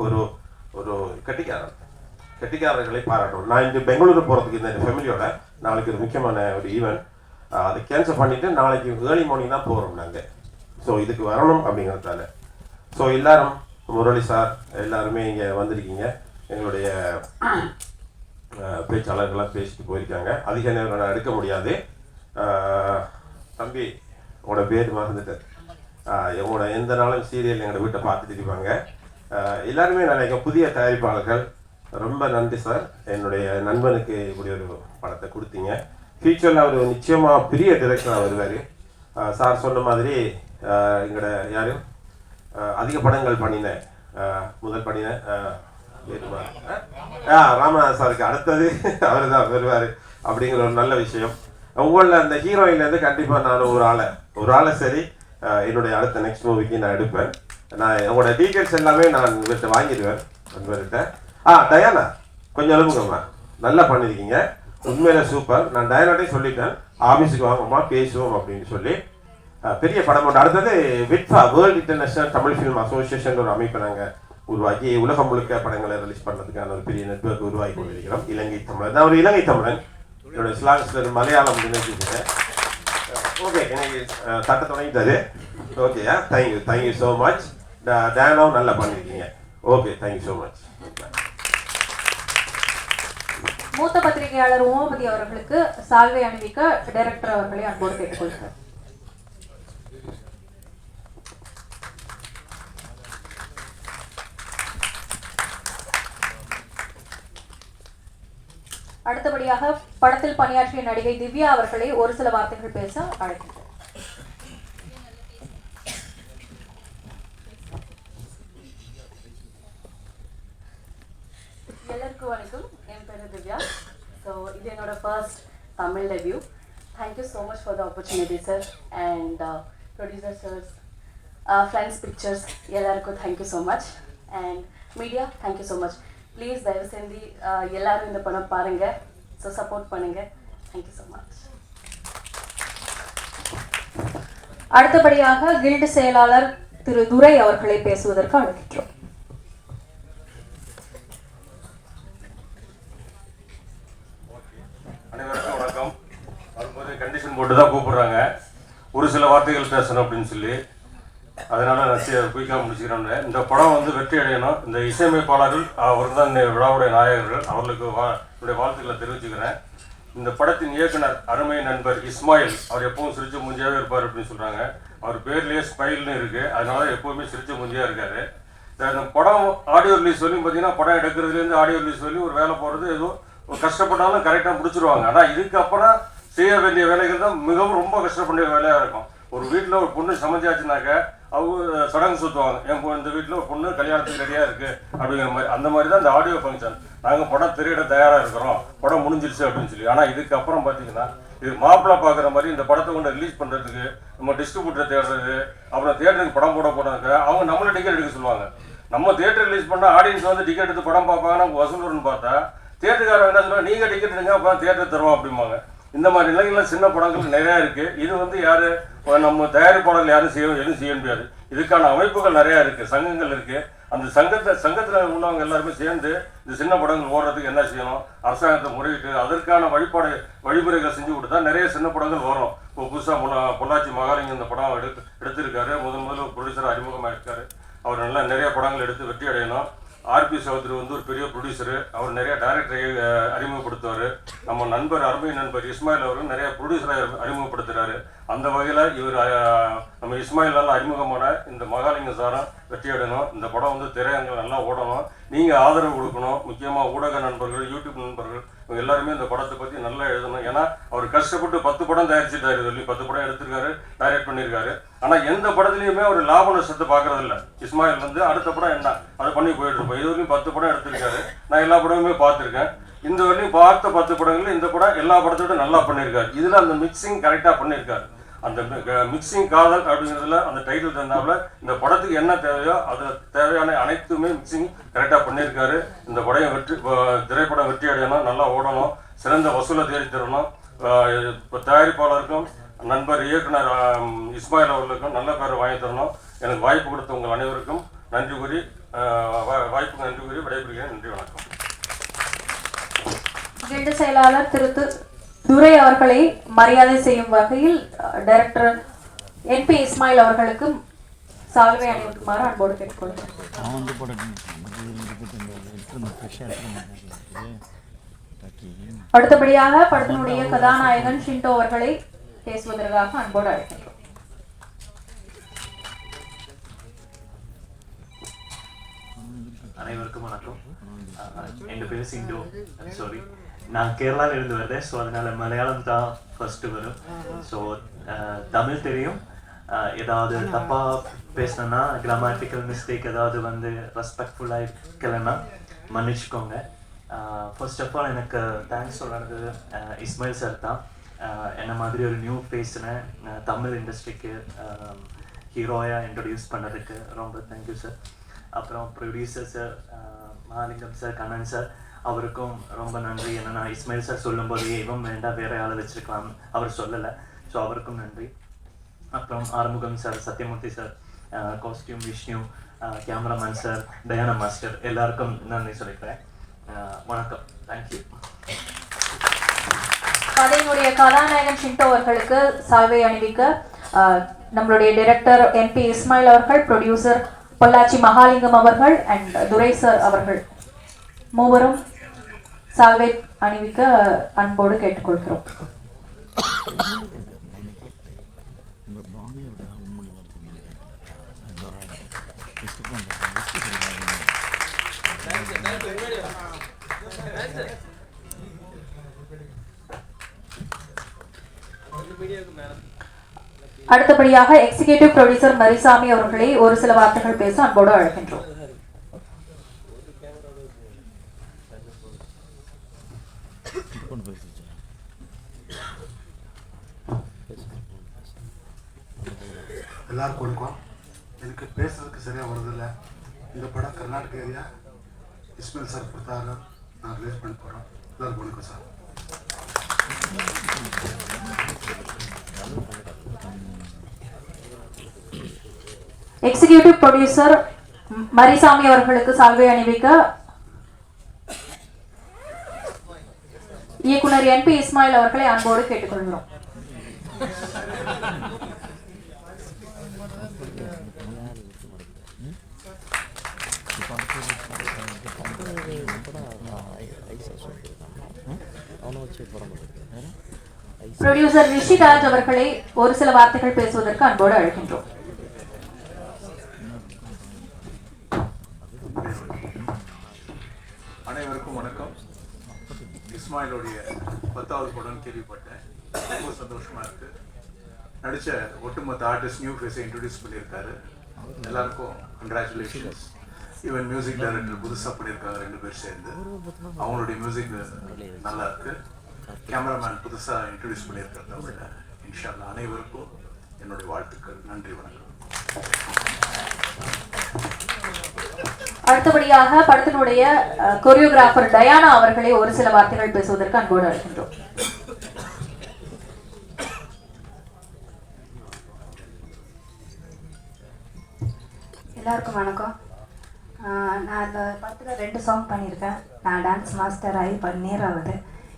Speaker 12: ஒரு ஒரு கெட்டிக்காரர்களை பாராட்டணும். நான் இன்று பெங்களூரு போகிறதுக்கு இந்த ஃபேமிலியோட நாளைக்கு ஒரு முக்கியமான ஒரு ஈவெண்ட், அதை கேன்சல் பண்ணிவிட்டு நாளைக்கு ஏர்லி மார்னிங் தான் போகிறோம் நாங்கள். ஸோ இதுக்கு வரணும் அப்படிங்கிறதால. ஸோ எல்லாரும் முரளி சார் எல்லாருமே இங்கே வந்திருக்கீங்க. எங்களுடைய பேச்சாளர்கள்லாம் பேசிட்டு போயிருக்காங்க. அதிக நேரம் நான் எடுக்க முடியாது. தம்பி உங்களோட பேர் மறந்துட்டேன். எங்களோட எந்த நாளும் சீரியல் எங்களோட வீட்டை பார்த்துட்டு இருப்பாங்க. எல்லாருமே நினைக்கிறேன் புதிய தயாரிப்பாளர்கள், ரொம்ப நன்றி சார். என்னுடைய நண்பனுக்கு இப்படி ஒரு படத்தை கொடுத்தீங்க. ஃபியூச்சரில் அவர் நிச்சயமாக பெரிய டைரக்டராக வருவார். சார் சொன்ன மாதிரி எங்களோட யாரும் அதிக படங்கள் பண்ணினேன், முதல் பண்ணினேன் ராமநாதன் சாருக்கு அடுத்தது அவர் தான் வருவார் அப்படிங்கிற ஒரு நல்ல விஷயம். உங்களில் அந்த ஹீரோயின்லேருந்து கண்டிப்பாக நான் ஒரு ஆளை சரி என்னுடைய அடுத்த நெக்ஸ்ட் மூவிக்கு நான் எடுப்பேன். நான் உங்களோட டீட்டெயில்ஸ் எல்லாமே நான் இவர்கிட்ட வாங்கிடுவேன் நண்பர்கிட்ட. டயானா கொஞ்சம் எழுப்புங்கம்மா, நல்லா பண்ணியிருக்கீங்க, உண்மையில சூப்பர். நான் டயானாட்டையும் சொல்லிட்டேன் ஆஃபீஸுக்கு வாங்கம்மா பேசுவோம் அப்படின்னு சொல்லி. பெரிய படம் ஒன்று. அடுத்தது விட்ஃபா, world international Tamil film association ஒரு அமைப்பை நாங்கள் உருவாக்கி உலகம் முழுக்க படங்களை ரிலீஸ் பண்ணுறதுக்கான ஒரு பெரிய நெட்வொர்க் உருவாக்கி கொண்டிருக்கிறோம். இலங்கை தமிழன், நான் ஒரு இலங்கை தமிழன், என்னோட ஸ்லாங்ஸில் மலையாளம் நினைச்சிருக்கேன். ஓகே, எனக்கு தட்ட தொடங்கிட்டாரு. ஓகேயா, தேங்க்யூ ஸோ மச். டயானாவும் நல்லா பண்ணியிருக்கீங்க. Okay, thank you so much.
Speaker 3: மூத்த பத்திரிகையாளர் ஓமபதி அவர்களுக்கு சால்வை அணிவிக்க டைரக்டர் அவர்களை அன்போடு கேட்டுக்கொள்கிறார். அடுத்தபடியாக படத்தில் பணியாற்றிய நடிகை திவ்யா அவர்களை ஒரு சில வார்த்தைகள் பேச அழைக்கின்றனர்.
Speaker 13: எல்லாருக்கும் வணக்கம். என் பேர் திவ்யா. ஸோ இது என்னோட first Tamil debut. Thank you so much for the opportunity sir and producer sirs, friends pictures எல்லாருக்கும் thank you so much. And media thank you so much. Please தயவு செஞ்சு எல்லாரும் இந்த படம் பாருங்கள். ஸோ சப்போர்ட் பண்ணுங்கள். Thank you so much.
Speaker 3: அடுத்தபடியாக கில்டு செயலாளர் திரு துரை அவர்களை பேசுவதற்கு அழைக்கின்றோம்.
Speaker 12: அனைவருக்கும் வணக்கம். வரும்போது கண்டிஷன் போட்டு தான் கூப்பிடுறாங்க, ஒரு சில வார்த்தைகள் பேசணும் அப்படின்னு சொல்லி. அதனால நான் குயிக்காக முடிச்சுக்கிறேன். இந்த படம் வந்து வெற்றி அடையணும். இந்த இசையமைப்பாளர்கள் அவர் தான் இந்த விழாவுடைய நாயகர்கள், அவர்களுக்கு என்னுடைய வாழ்த்துக்களை தெரிவிச்சுக்கிறேன். இந்த படத்தின் இயக்குனர் அருமை நண்பர் இஸ்மாயில், அவர் எப்பவும் சிரிச்ச மூஞ்சியாகவே இருப்பார் அப்படின்னு சொல்கிறாங்க. அவர் பேர்லேயே ஸ்மைல்னு இருக்குது, அதனால எப்போவுமே சிரிச்ச மூஞ்சியாக இருக்காரு. இந்த படம் ஆடியோ ரிலீஸ் சொல்லி பார்த்தீங்கன்னா, படம் எடுக்கிறதுலேருந்து ஆடியோ ரிலீஸ் சொல்லி ஒரு வேலை போகிறது ஏதோ கஷ்டப்பட்டாலும் கரெக்டாக முடிச்சிருவாங்க. ஆனால் இதுக்கப்புறம் செய்ய வேண்டிய வேலைகள் தான் மிகவும் ரொம்ப கஷ்டப்பட வேண்டிய வேலையாக இருக்கும். ஒரு வீட்டில் ஒரு பொண்ணு சமைச்சாச்சுனாக்க
Speaker 14: அவங்க சடங்கு சுற்றுவாங்க. இந்த வீட்டில் பொண்ணு கல்யாணத்துக்கு ரெடியாக இருக்குது அப்படிங்கிற மாதிரி. அந்த மாதிரி தான் இந்த ஆடியோ ஃபங்க்ஷன். நாங்கள் படம் திரையிட தயாராக இருக்கிறோம், படம் முடிஞ்சிருச்சு அப்படின்னு சொல்லி. ஆனால் இதுக்கப்புறம் பார்த்தீங்கன்னா இது மாப்பிள்ளை பார்க்குற மாதிரி இந்த படத்தை கொண்டு ரிலீஸ் பண்ணுறதுக்கு நம்ம டிஸ்ட்ரிபியூட்டர் தேடுறது, அப்புறம் தேட்டருக்கு படம் போட போனாக்க அவங்க நம்மளை டிக்கெட் எடுக்க சொல்லுவாங்க. நம்ம தேட்டர் ரிலீஸ் பண்ணால் ஆடியன்ஸ் வந்து டிக்கெட் எடுத்து படம் பார்ப்பாங்க, நமக்கு வசூல் வரும்னு பார்த்தா தேட்டருக்காரங்க என்ன சொல்லுவாங்க, நீங்கள் டிக்கெட் எடுங்க அப்போ தேட்டர் தருவோம் அப்படிம்பாங்க. இந்த மாதிரி நிலைகள்லாம் சின்ன படங்கள் நிறையா இருக்குது. இது வந்து யார் நம்ம தயாரிப்பாளர்கள் யாரும் எதுவும் செய்ய முடியாது. இதுக்கான அமைப்புகள் நிறையா இருக்குது, சங்கங்கள் இருக்குது. அந்த சங்கத்தில் உள்ளவங்க எல்லாருமே சேர்ந்து இந்த சின்ன படங்கள் ஓடுறதுக்கு என்ன செய்யணும், அரசாங்கத்தை முறையிட்டு அதற்கான வழிமுறைகளை செஞ்சு கொடுத்தா நிறைய சின்ன படங்கள் வரும். இப்போ புதுசாக பொள்ளாச்சி மகாலிங்கம் இந்த படம் எடுத்திருக்காரு. முதல்ல ப்ரொடியூசர் அறிமுகமாக இருக்காரு. அவர் நல்லா நிறைய படங்கள் எடுத்து வெற்றி அடையணும். ஆர்பி சௌத்ரி வந்து ஒரு பெரிய ப்ரொடியூசரு, அவர் நிறைய டைரக்டரை அறிமுகப்படுத்துவார். நம்ம நண்பர் அருமை நண்பர் இஸ்மாயில் அவர்கள் நிறைய ப்ரொடியூசரை அறிமுகப்படுத்துகிறாரு. அந்த வகையில் இவர் நம்ம இஸ்மாயிலால் அறிமுகமான இந்த மகாலிங்க சாரம் வெற்றி அடையணும். இந்த படம் வந்து திரையரங்கில் நல்லா ஓடணும். நீங்கள் ஆதரவு கொடுக்கணும். முக்கியமாக ஊடக நண்பர்கள், யூடியூப் நண்பர்கள் இவங்க எல்லாருமே இந்த படத்தை பற்றி நல்லா எழுதணும். ஏன்னா அவர் கஷ்டப்பட்டு 10 படம் தயாரிச்சுட்டாரு, சொல்லி 10 படம் எடுத்திருக்காரு, டைரக்ட் பண்ணியிருக்காரு. ஆனால் எந்த படத்துலையுமே அவர் லாப நஷ்டத்தை பார்க்கறதில்ல. இஸ்மாயில் வந்து அடுத்த படம் என்ன அதை பண்ணி போயிட்டு இருப்போம். இது வரைக்கும் 10 படம் எடுத்திருக்காரு. நான் எல்லா படமுமே பார்த்துருக்கேன். இந்த வரையும் பார்த்த 10 படங்களில் இந்த படம் எல்லா படத்தோட நல்லா பண்ணியிருக்காரு. இதில் அந்த மிக்சிங் கரெக்டாக பண்ணியிருக்காரு. அந்த மிக்சிங் காதல் அப்படிங்கிறதுல அந்த டைட்டில் தந்தாப்புல இந்த படத்துக்கு என்ன தேவையோ அதில் தேவையான அனைத்துமே மிக்சிங் கரெக்டாக பண்ணியிருக்காரு. இந்த படம் திரைப்படம் வெற்றி அடையணும், நல்லா ஓடணும், சிறந்த வசூலை தேடி தரணும். இப்போ தயாரிப்பாளருக்கும் நண்பர் இயக்குனர் இஸ்மாயில் அவர்களுக்கும் நல்ல பேரை வாங்கி தரணும். எனக்கு வாய்ப்பு கொடுத்த உங்கள் அனைவருக்கும் நன்றி கூறி வாய்ப்புக்கு நன்றி கூறி விடைபெறுகிறேன். நன்றி, வணக்கம்.
Speaker 3: கில்டு செயலாளர் திரு துரை அவர்களை மரியாதை செய்யும் வகையில் டைரக்டர் NP இஸ்மாயில் அவர்களுக்கு சால்வை அணிவிக்குமாறு அன்போடு கேட்டுக்கொள்கிறேன். அடுத்தபடியாக படத்தினுடைய கதாநாயகன் ஷிண்டோ அவர்களை பேசுவதற்காக அன்போடு அழைக்கின்றோம்.
Speaker 15: அனைவருக்கும் வணக்கம். என் பேர் சிண்டோ. சாரி, நான் கேரளாவிலிருந்து வரேன். ஸோ அதனால் மலையாளம் தான் ஃபஸ்ட்டு வரும். ஸோ தமிழ் தெரியும். ஏதாவது தப்பாக பேசினேன்னா, கிராமட்டிக்கல் மிஸ்டேக் ஏதாவது வந்து ரெஸ்பெக்ட்ஃபுல்லாக இருக்கலைன்னா மன்னிச்சுக்கோங்க. ஃபர்ஸ்ட் ஆஃப் ஆல் எனக்கு தேங்க்ஸ் சொல்கிறது இஸ்மாயில் சார் தான். என்ன மாதிரி ஒரு நியூ ஃபேஸ்னேன் தமிழ் இண்டஸ்ட்ரிக்கு ஹீரோயாக இன்ட்ரடியூஸ் பண்ணதுக்கு ரொம்ப தேங்க்யூ சார். அப்புறம் producer sir Mahalingam sir, Kannan sir, அவருக்கும் ரொம்ப நன்றி. என்னென்னா இஸ்மாயில் சார் சொல்லும்போதே இவன் வேண்டாம் வேறு ஆளை வச்சுருக்கலாம், அவர் சொல்லலை. ஸோ அவருக்கும் நன்றி. அப்புறம் Arumugam sir, Sathyamurthy sir, costume Vishnu, cameraman sir, Diana master, எல்லாருக்கும் நன்றி சொல்லிக்கிறேன். வணக்கம். தேங்க்யூ.
Speaker 3: கதையினுடைய கதாநாயகன் ஷிண்டோ அவர்களுக்கு சால்வை அணிவிக்க நம்மளுடைய டைரக்டர் NP இஸ்மாயில் அவர்கள், ப்ரொடியூசர் பொள்ளாச்சி மகாலிங்கம் அவர்கள் அண்ட் துரை சார் அவர்கள் மூவரும் சால்வை அணிவிக்க அன்போடு கேட்டுக்கொள்கிறோம். அடுத்தபடியாக எக்ஸிகியூட்டிவ் ப்ரொடியூசர் மரிசாமி அவர்களை ஒரு சில வார்த்தைகள் பேச அன்போடு அழைக்கின்றோம்.
Speaker 10: எல்லாருக்கும் வணக்கம். எனக்கு பேசுறதுக்கு சரியாக வருதில்லை. இந்த படம் கர்நாடக ஏரியா இஸ்மாயில் சார் கொடுத்தாரு, நான் ரிலீஸ் பண்ண போகிறோம். எல்லாருக்கும் வணக்கம் சார்.
Speaker 3: எக்ஸிகியூட்டிவ் ப்ரொடியூசர் மரிசாமி அவர்களுக்கு சால்வை அணிவிக்க இயக்குனர் NP இஸ்மாயில் அவர்களை அன்போடு கேட்டுக்கொள்கிறோம். ப்ரொடியூசர் ரிஷிராஜ் அவர்களை ஒரு சில வார்த்தைகள் பேசுவதற்கு அன்போடு அழைக்கின்றோம்.
Speaker 16: அனைவருக்கும் வணக்கம். இஸ்மாயிலுடைய 10வது படம் கேள்விப்பட்டேன், ரொம்ப சந்தோஷமா இருக்கு. நடித்த ஒட்டுமொத்த ஆர்டிஸ்ட் நியூ ஃபேஸை இன்ட்ரடியூஸ் பண்ணியிருக்காரு. எல்லாருக்கும் கங்க்ராச்சுலேஷன்ஸ். ஈவன் மியூசிக் டைரக்டர் புதுசாக பண்ணியிருக்காங்க 2 பேர் சேர்ந்து, அவங்களுடைய மியூசிக் நல்லா இருக்கு. கேமராமேன் புதுசாக இன்ட்ரடியூஸ் பண்ணியிருக்காரு தமிழில். இன்ஷா அல்லாஹ் அனைவருக்கும் என்னுடைய வாழ்த்துக்கள். நன்றி, வணக்கம்.
Speaker 3: அடுத்தபடியாக படத்தினுடைய கொரியோகிராஃபர் டயானா அவர்களை ஒரு சில வார்த்தைகள் பேசுவதற்கு அன்போடு அழைக்கின்றோம்.
Speaker 17: எல்லாருக்கும் வணக்கம். நான் இந்த படத்தில் 2 சாங் பண்ணியிருக்கேன். நான் டான்ஸ் மாஸ்டர் ஆகி 1 year ஆகுது.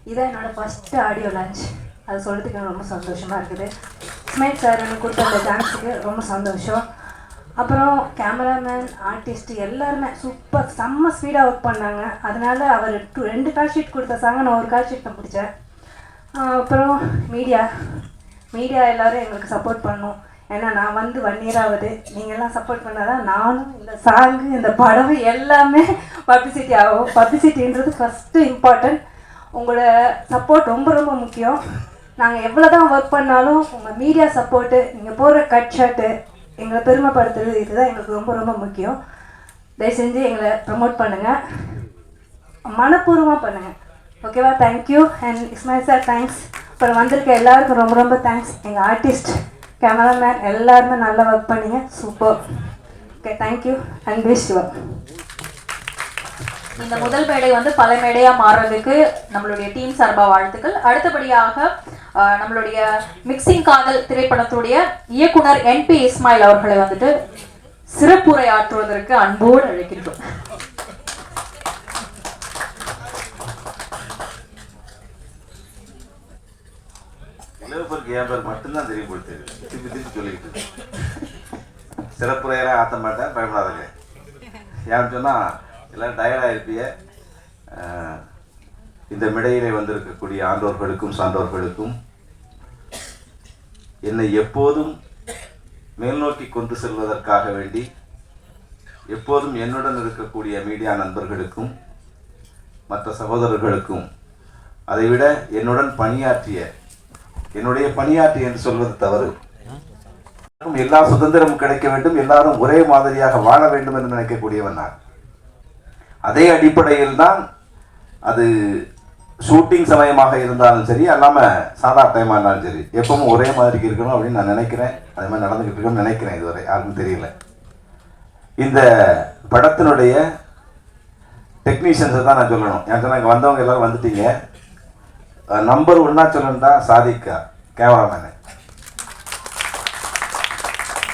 Speaker 17: இதான் என்னோடய ஃபஸ்ட்டு ஆடியோ லான்ச். அது சொல்கிறதுக்கு எனக்கு ரொம்ப சந்தோஷமாக இருக்குது. இஸ்மாயில் சார் எனக்கு கொடுத்த அந்த டான்ஸுக்கு ரொம்ப சந்தோஷம். அப்புறம் கேமராமேன், ஆர்டிஸ்ட் எல்லாருமே சூப்பர் செம்ம ஸ்பீடாக ஒர்க் பண்ணாங்க. அதனால அவர் 2 கால் ஷீட் கொடுத்த சாங்க நான் 1 கால் ஷீட் தான் பிடிச்சேன். அப்புறம் மீடியா எல்லோரும் எங்களுக்கு சப்போர்ட் பண்ணணும். ஏன்னா நான் வந்து 1 year ஆகுது. நீங்கள்லாம் சப்போர்ட் பண்ணால் தான் நானும் இந்த சாங்கு இந்த படம் எல்லாமே பப்ளிசிட்டி ஆகும். பப்ளிசிட்டின்றது ஃபஸ்ட்டு இம்பார்ட்டன்ட். உங்களோட சப்போர்ட் ரொம்ப ரொம்ப முக்கியம். நாங்கள் எவ்வளோ தான் ஒர்க் பண்ணாலும் உங்கள் மீடியா சப்போர்ட்டு, நீங்கள் போடுற கட் ஷர்ட்டு எங்களை பெருமைப்படுத்துறது, இதுதான் எங்களுக்கு ரொம்ப ரொம்ப முக்கியம். தயவு செஞ்சு எங்களை ப்ரமோட் பண்ணுங்கள், மனப்பூர்வமாக பண்ணுங்கள். ஓகேவா? Thank you. And Ismail sir thanks. அப்புறம் வந்திருக்க எல்லாருக்கும் ரொம்ப ரொம்ப தேங்க்ஸ். எங்கள் ஆர்டிஸ்ட், கேமராமேன் எல்லாருமே நல்லா ஒர்க் பண்ணீங்க. Super. Okay, thank you and wish you.
Speaker 3: இந்த முதல் மேடை வந்து பல மேடையா மாறுறதுக்கு நம்மளுடைய டீம் சார்பா வாழ்த்துக்கள். அடுத்தபடியாக நம்மளுடைய மிக்சிங் காதல் திரைப்படத்துடைய இயக்குனர் NP இஸ்மாயில் அவர்களை வந்துட்டு சிறப்புரை ஆற்றுவதற்கு அன்போடு அழைக்கின்றோம்.
Speaker 4: மட்டும்தான் தெரியும் போட்டு திருப்பி திருப்பி சொல்லிக்கிட்டு சிறப்புரையெல்லாம் ஆற்ற மாட்டேன், பயப்படாதங்க. ஏன்னு சொன்னால் எல்லாம் டயர்டாக இருப்பிய. இந்த மேடையிலே வந்திருக்கக்கூடிய ஆண்டோர்களுக்கும் சான்றோர்களுக்கும் என்னை எப்போதும் மேல்நோக்கி கொண்டு செல்வதற்காக வேண்டி எப்போதும் என்னுடன் இருக்கக்கூடிய மீடியா நண்பர்களுக்கும் மற்ற சகோதரர்களுக்கும், அதைவிட என்னுடன் என்னுடைய பணியாற்றி என்று சொல்வது தவறு. எல்லா சுதந்திரமும் கிடைக்க வேண்டும், எல்லாரும் ஒரே மாதிரியாக வாழ வேண்டும் என்று நினைக்கக்கூடியவன் நான். அதே அடிப்படையில் தான் அது ஷூட்டிங் சமயமாக இருந்தாலும் சரி, அல்லாமல் சாதா டைமாக இருந்தாலும் சரி, எப்பவும் ஒரே மாதிரி இருக்கணும் அப்படின்னு நான் நினைக்கிறேன். அதே மாதிரி நடந்துக்கிட்டு இருக்கணும்னு நினைக்கிறேன். இதுவரை யாருக்கும் தெரியல. இந்த படத்தினுடைய டெக்னீஷியன்ஸை தான் நான் சொல்லணும். ஏன்னா இங்கே வந்தவங்க எல்லோரும் வந்துட்டீங்க. நம்பர் 1 சொல்லணும்னா சாதிக்கா கேமராமேனு.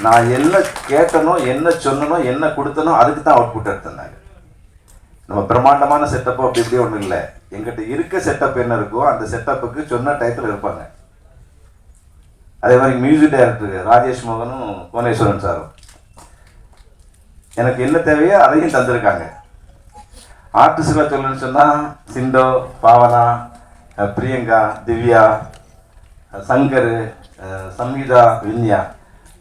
Speaker 4: நான் என்ன கேட்டனோ, என்ன சொன்னனோ, என்ன கொடுத்தனோ அதுக்கு தான் அவுட்புட் எடுத்திருந்தாங்க. நம்ம பிரம்மாண்டமான செட்டப்போ அப்படி இப்படி ஒன்றும் இல்லை. எங்கிட்ட இருக்க செட்டப் என்ன இருக்கோ அந்த செட்டப்புக்கு சொன்ன டயத்தில் இருப்பாங்க. அதே மாதிரி மியூசிக் டைரக்டர் ராஜேஷ் மோகனும் கோனேஸ்வரன் சாரும் எனக்கு என்ன தேவையோ அதையும் தந்திருக்காங்க. ஆர்டிஸ்ட்களை சொல்லணும்னு சொன்னால் சிண்டோ, பாவனா, பிரியங்கா, திவ்யா, சங்கர், சங்கீதா, வின்யா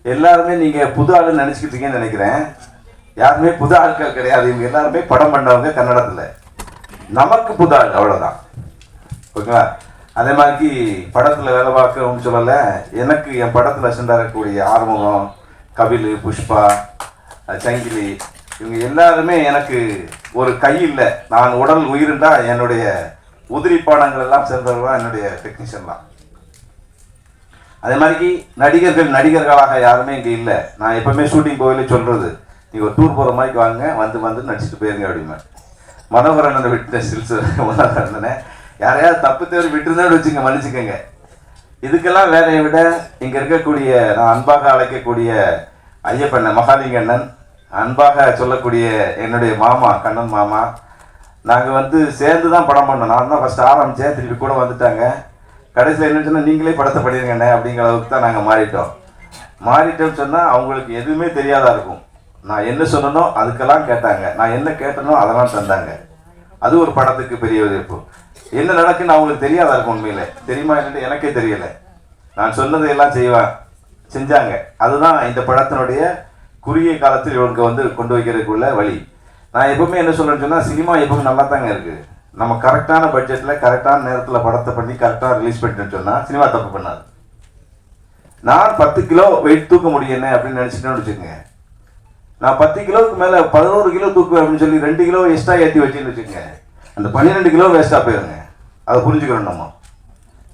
Speaker 4: எல்லாருமே நீங்கள் புது ஆளுன்னு நினச்சிக்கிட்டீங்கன்னு நினைக்கிறேன். யாருமே புது ஆட்கள் கிடையாது. இவங்க எல்லாருமே படம் பண்ணவங்க கன்னடத்தில். நமக்கு புது ஆள், அவ்வளோதான். ஓகேங்களா? அதே மாதிரி படத்தில் வேலை பார்க்கணும்னு சொல்லலை. எனக்கு என் படத்தில் சென்றாரக்கூடிய ஆறுமுகம், கபில், புஷ்பா, சங்கிலி இவங்க எல்லாருமே எனக்கு ஒரு கை இல்லை. நான் உடல் உயிருண்டா என்னுடைய உதிரிப்பானங்கள் எல்லாம் சேர்ந்தவர்கள் தான் என்னுடைய டெக்னீஷியன்லாம். அதே மாதிரி நடிகர்களாக யாருமே இங்கே இல்லை. நான் எப்பவுமே ஷூட்டிங் போகல சொல்கிறது, நீங்கள் ஒரு டூர் போகிற மாதிரி வாங்க, வந்து நடிச்சுட்டு போயிருங்க அப்படிமே. மனோகரன் விட்டு சில்ஸ் மனோகரனை யாரையாவது தப்பு தவறி விட்டுருந்தான்னு வச்சுங்க, மன்னிச்சுக்கோங்க. இதுக்கெல்லாம் வேலையை விட இங்கே இருக்கக்கூடிய நான் அன்பாக அழைக்கக்கூடிய ஐயப்பண்ண மகாலிங்கண்ணன், அன்பாக சொல்லக்கூடிய என்னுடைய மாமா கண்ணன் மாமா, நாங்கள் சேர்ந்து தான் படம் பண்ணோம். நான் தான் ஃபஸ்ட்டு ஆரம்பித்தேன், திருப்பி கூட வந்துட்டாங்க. கடைசியில் என்ன சொன்னால் நீங்களே படத்தை பண்ணிடுங்கண்ணே அப்படிங்கிற அளவுக்கு தான் நாங்கள் மாறிட்டோம்னு சொன்னால் அவங்களுக்கு எதுவுமே தெரியாதா இருக்கும். நான் என்ன சொன்னனோ அதுக்கெல்லாம் கேட்டாங்க, நான் என்ன கேட்டனோ அதெல்லாம் தந்தாங்க. அது ஒரு படத்துக்கு பெரிய உழைப்பு. என்ன நடக்குன்னு அவங்களுக்கு தெரியாதா இருக்கும். உண்மையில தெரியுமா என்னன்னு எனக்கே தெரியலை. நான் சொன்னதை எல்லாம் செஞ்சாங்க. அதுதான் இந்த படத்தினுடைய குறுகிய காலத்தில் இவங்களுக்கு கொண்டு வைக்கிறதுக்குள்ள வழி. நான் எப்பவுமே என்ன சொல்றேன்னு சொன்னால், சினிமா எப்பவுமே நல்லா தாங்க இருக்குது. நம்ம கரெக்டான பட்ஜெட்டில் கரெக்டான நேரத்தில் படத்தை பண்ணி கரெக்டாக ரிலீஸ் பண்ணிட்டேன்னு சொன்னால் சினிமா தப்பு பண்ணாது. நான் 10 கிலோ வெயிட் தூக்க முடியும் அப்படின்னு நினச்சிட்டேன்னு வச்சுக்கோங்க,
Speaker 18: நான் 10 கிலோவுக்கு மேலே 11 கிலோ தூக்குவேன் அப்படின்னு சொல்லி 2 கிலோ எக்ஸ்ட்ரா ஏற்றி வச்சுன்னு வச்சுக்கோங்க, அந்த 12 கிலோ வேஸ்ட்டாக போயிருங்க. அதை புரிஞ்சுக்கணும் நம்ம.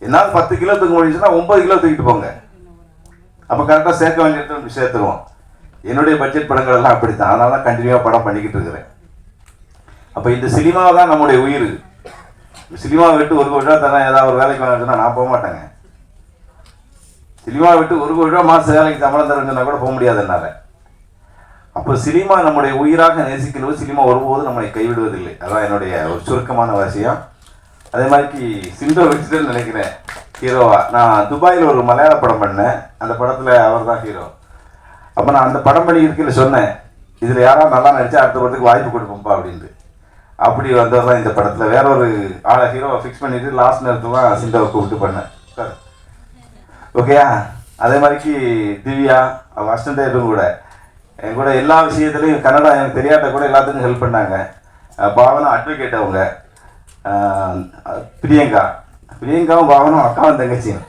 Speaker 18: என்னால் 10 கிலோ தூக்க முடிஞ்சுன்னா 9 கிலோ தூக்கிட்டு போங்க. அப்போ கரெக்டாக சேர்க்க வேண்டிய இடத்துல சேர்த்துருவோம். என்னுடைய பட்ஜெட் படங்கள் எல்லாம் அப்படி தான். அதனால தான் கண்டினியூவாக படம் பண்ணிக்கிட்டு இருக்கிறேன். அப்போ இந்த சினிமா தான் நம்முடைய உயிர். சினிமாவை விட்டு 1 கோடி ரூபா தரேன் ஏதாவது ஒரு வேலைக்கு வாங்கினா நான் போக மாட்டேங்க. சினிமாவை விட்டு 1 கோடி ரூபா மாதம் வேலைக்கு சம்பளம் தரேன்னா கூட போக முடியாது என்னால். அப்போ சினிமா நம்முடைய உயிராக நேசிக்கிறது. சினிமா ஒருபோதும் நம்மளை கைவிடுவதில்லை. அதான் என்னுடைய ஒரு சுருக்கமான விஷயம். அதே மாதிரி சிண்டோ வச்சுட்டு நினைக்கிறேன் ஹீரோவா. நான் துபாயில் ஒரு மலையாள படம் பண்ணேன். அந்த படத்தில் அவர் தான் ஹீரோ. அப்போ நான் அந்த படம் பண்ணியிருக்கையில் சொன்னேன், இதில் யாராவது நல்லா நடித்தா அடுத்த படத்துக்கு வாய்ப்பு கொடுப்போம்ப்பா அப்படின்ட்டு. அப்படி வந்தவர் தான் இந்த படத்தில். வேற ஒரு ஆளை ஹீரோவை ஃபிக்ஸ் பண்ணிவிட்டு லாஸ்ட் நேரத்தில் தான் சிண்டோவை கூப்பிட்டு பண்ணேன். ஓகேயா? அதே மாதிரிக்கு திவ்யா அவங்க அசிஸ்டன்ட் கூட என் கூட எல்லா விஷயத்துலையும் கன்னடா எனக்கு தெரியாத கூட எல்லாத்துக்கும் ஹெல்ப் பண்ணாங்க. பாவனா அட்வொகேட், அவங்க பிரியங்காவும் பாவனும் அக்காவும் தங்கச்சியும்.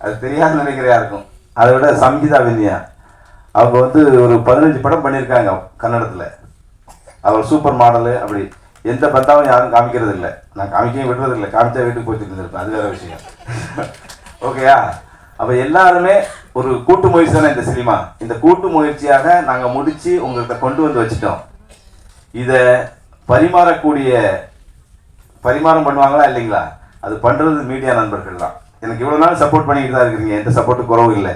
Speaker 18: அது தெரியாதுன்னு நினைக்கிறையா இருக்கும். அதை விட சங்கீதா வின்யா அவங்க வந்து ஒரு 15 படம் பண்ணியிருக்காங்க கன்னடத்தில். அவர் சூப்பர் மாடலு. அப்படி எந்த பந்தாவும் யாரும் காமிக்கிறது இல்லை. நான் காமிக்கவும் விடுறது இல்லை. காமிச்சா வீட்டுக்கு போய் இருந்திருப்பேன். அது வேற விஷயம். ஓகேயா? அப்போ எல்லாருமே ஒரு கூட்டு முயற்சி தானே இந்த சினிமா. இந்த கூட்டு முயற்சியாக நாங்கள் முடித்து உங்கள்கிட்ட கொண்டு வந்து வச்சுட்டோம். இதை பரிமாறம் பண்ணுவாங்களா இல்லைங்களா? அது பண்ணுறது மீடியா நண்பர்கள் தான். எனக்கு இவ்வளோ நாள் சப்போர்ட் பண்ணிக்கிட்டு தான் இருக்கிறீங்க. எந்த சப்போர்ட்டு குறவும் இல்லை.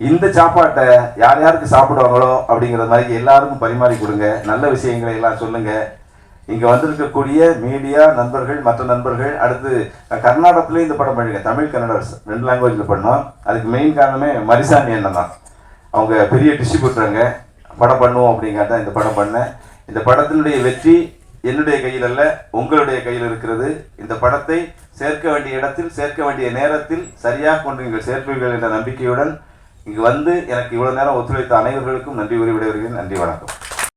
Speaker 18: இந்த சாப்பாட்டை யார் யாருக்கு சாப்பிடுவாங்களோ அப்படிங்கிற மாதிரி எல்லாருக்கும் பரிமாறி கொடுங்க. நல்ல விஷயங்களை எல்லாம் சொல்லுங்கள். இங்கே வந்திருக்கக்கூடிய மீடியா நண்பர்கள், மற்ற நண்பர்கள். அடுத்து கர்நாடகத்துலேயும் இந்த படம் பண்ணியிருக்கேன். தமிழ் கன்னடா 2 லாங்குவேஜில் பண்ணோம். அதுக்கு மெயின் காரணமே மரிசாமி அண்ணன் தான். அவங்க பெரிய டிஸ்ட்ரிபியூட்டருங்க. படம் பண்ணுவோம் அப்படிங்கிறத இந்த படம் பண்ணேன். இந்த படத்தினுடைய வெற்றி என்னுடைய கையில் அல்ல, உங்களுடைய கையில் இருக்கிறது. இந்த படத்தை சேர்க்க வேண்டிய இடத்தில், சேர்க்க வேண்டிய நேரத்தில் சரியாக கொண்டு நீங்கள் சேர்ப்பீர்கள் என்ற நம்பிக்கையுடன் இங்கு வந்து எனக்கு இவ்வளோ நேரம் ஒத்துழைத்த அனைவர்களுக்கும் நன்றி கூறி விடைபெறுகிறேன். நன்றி, வணக்கம்.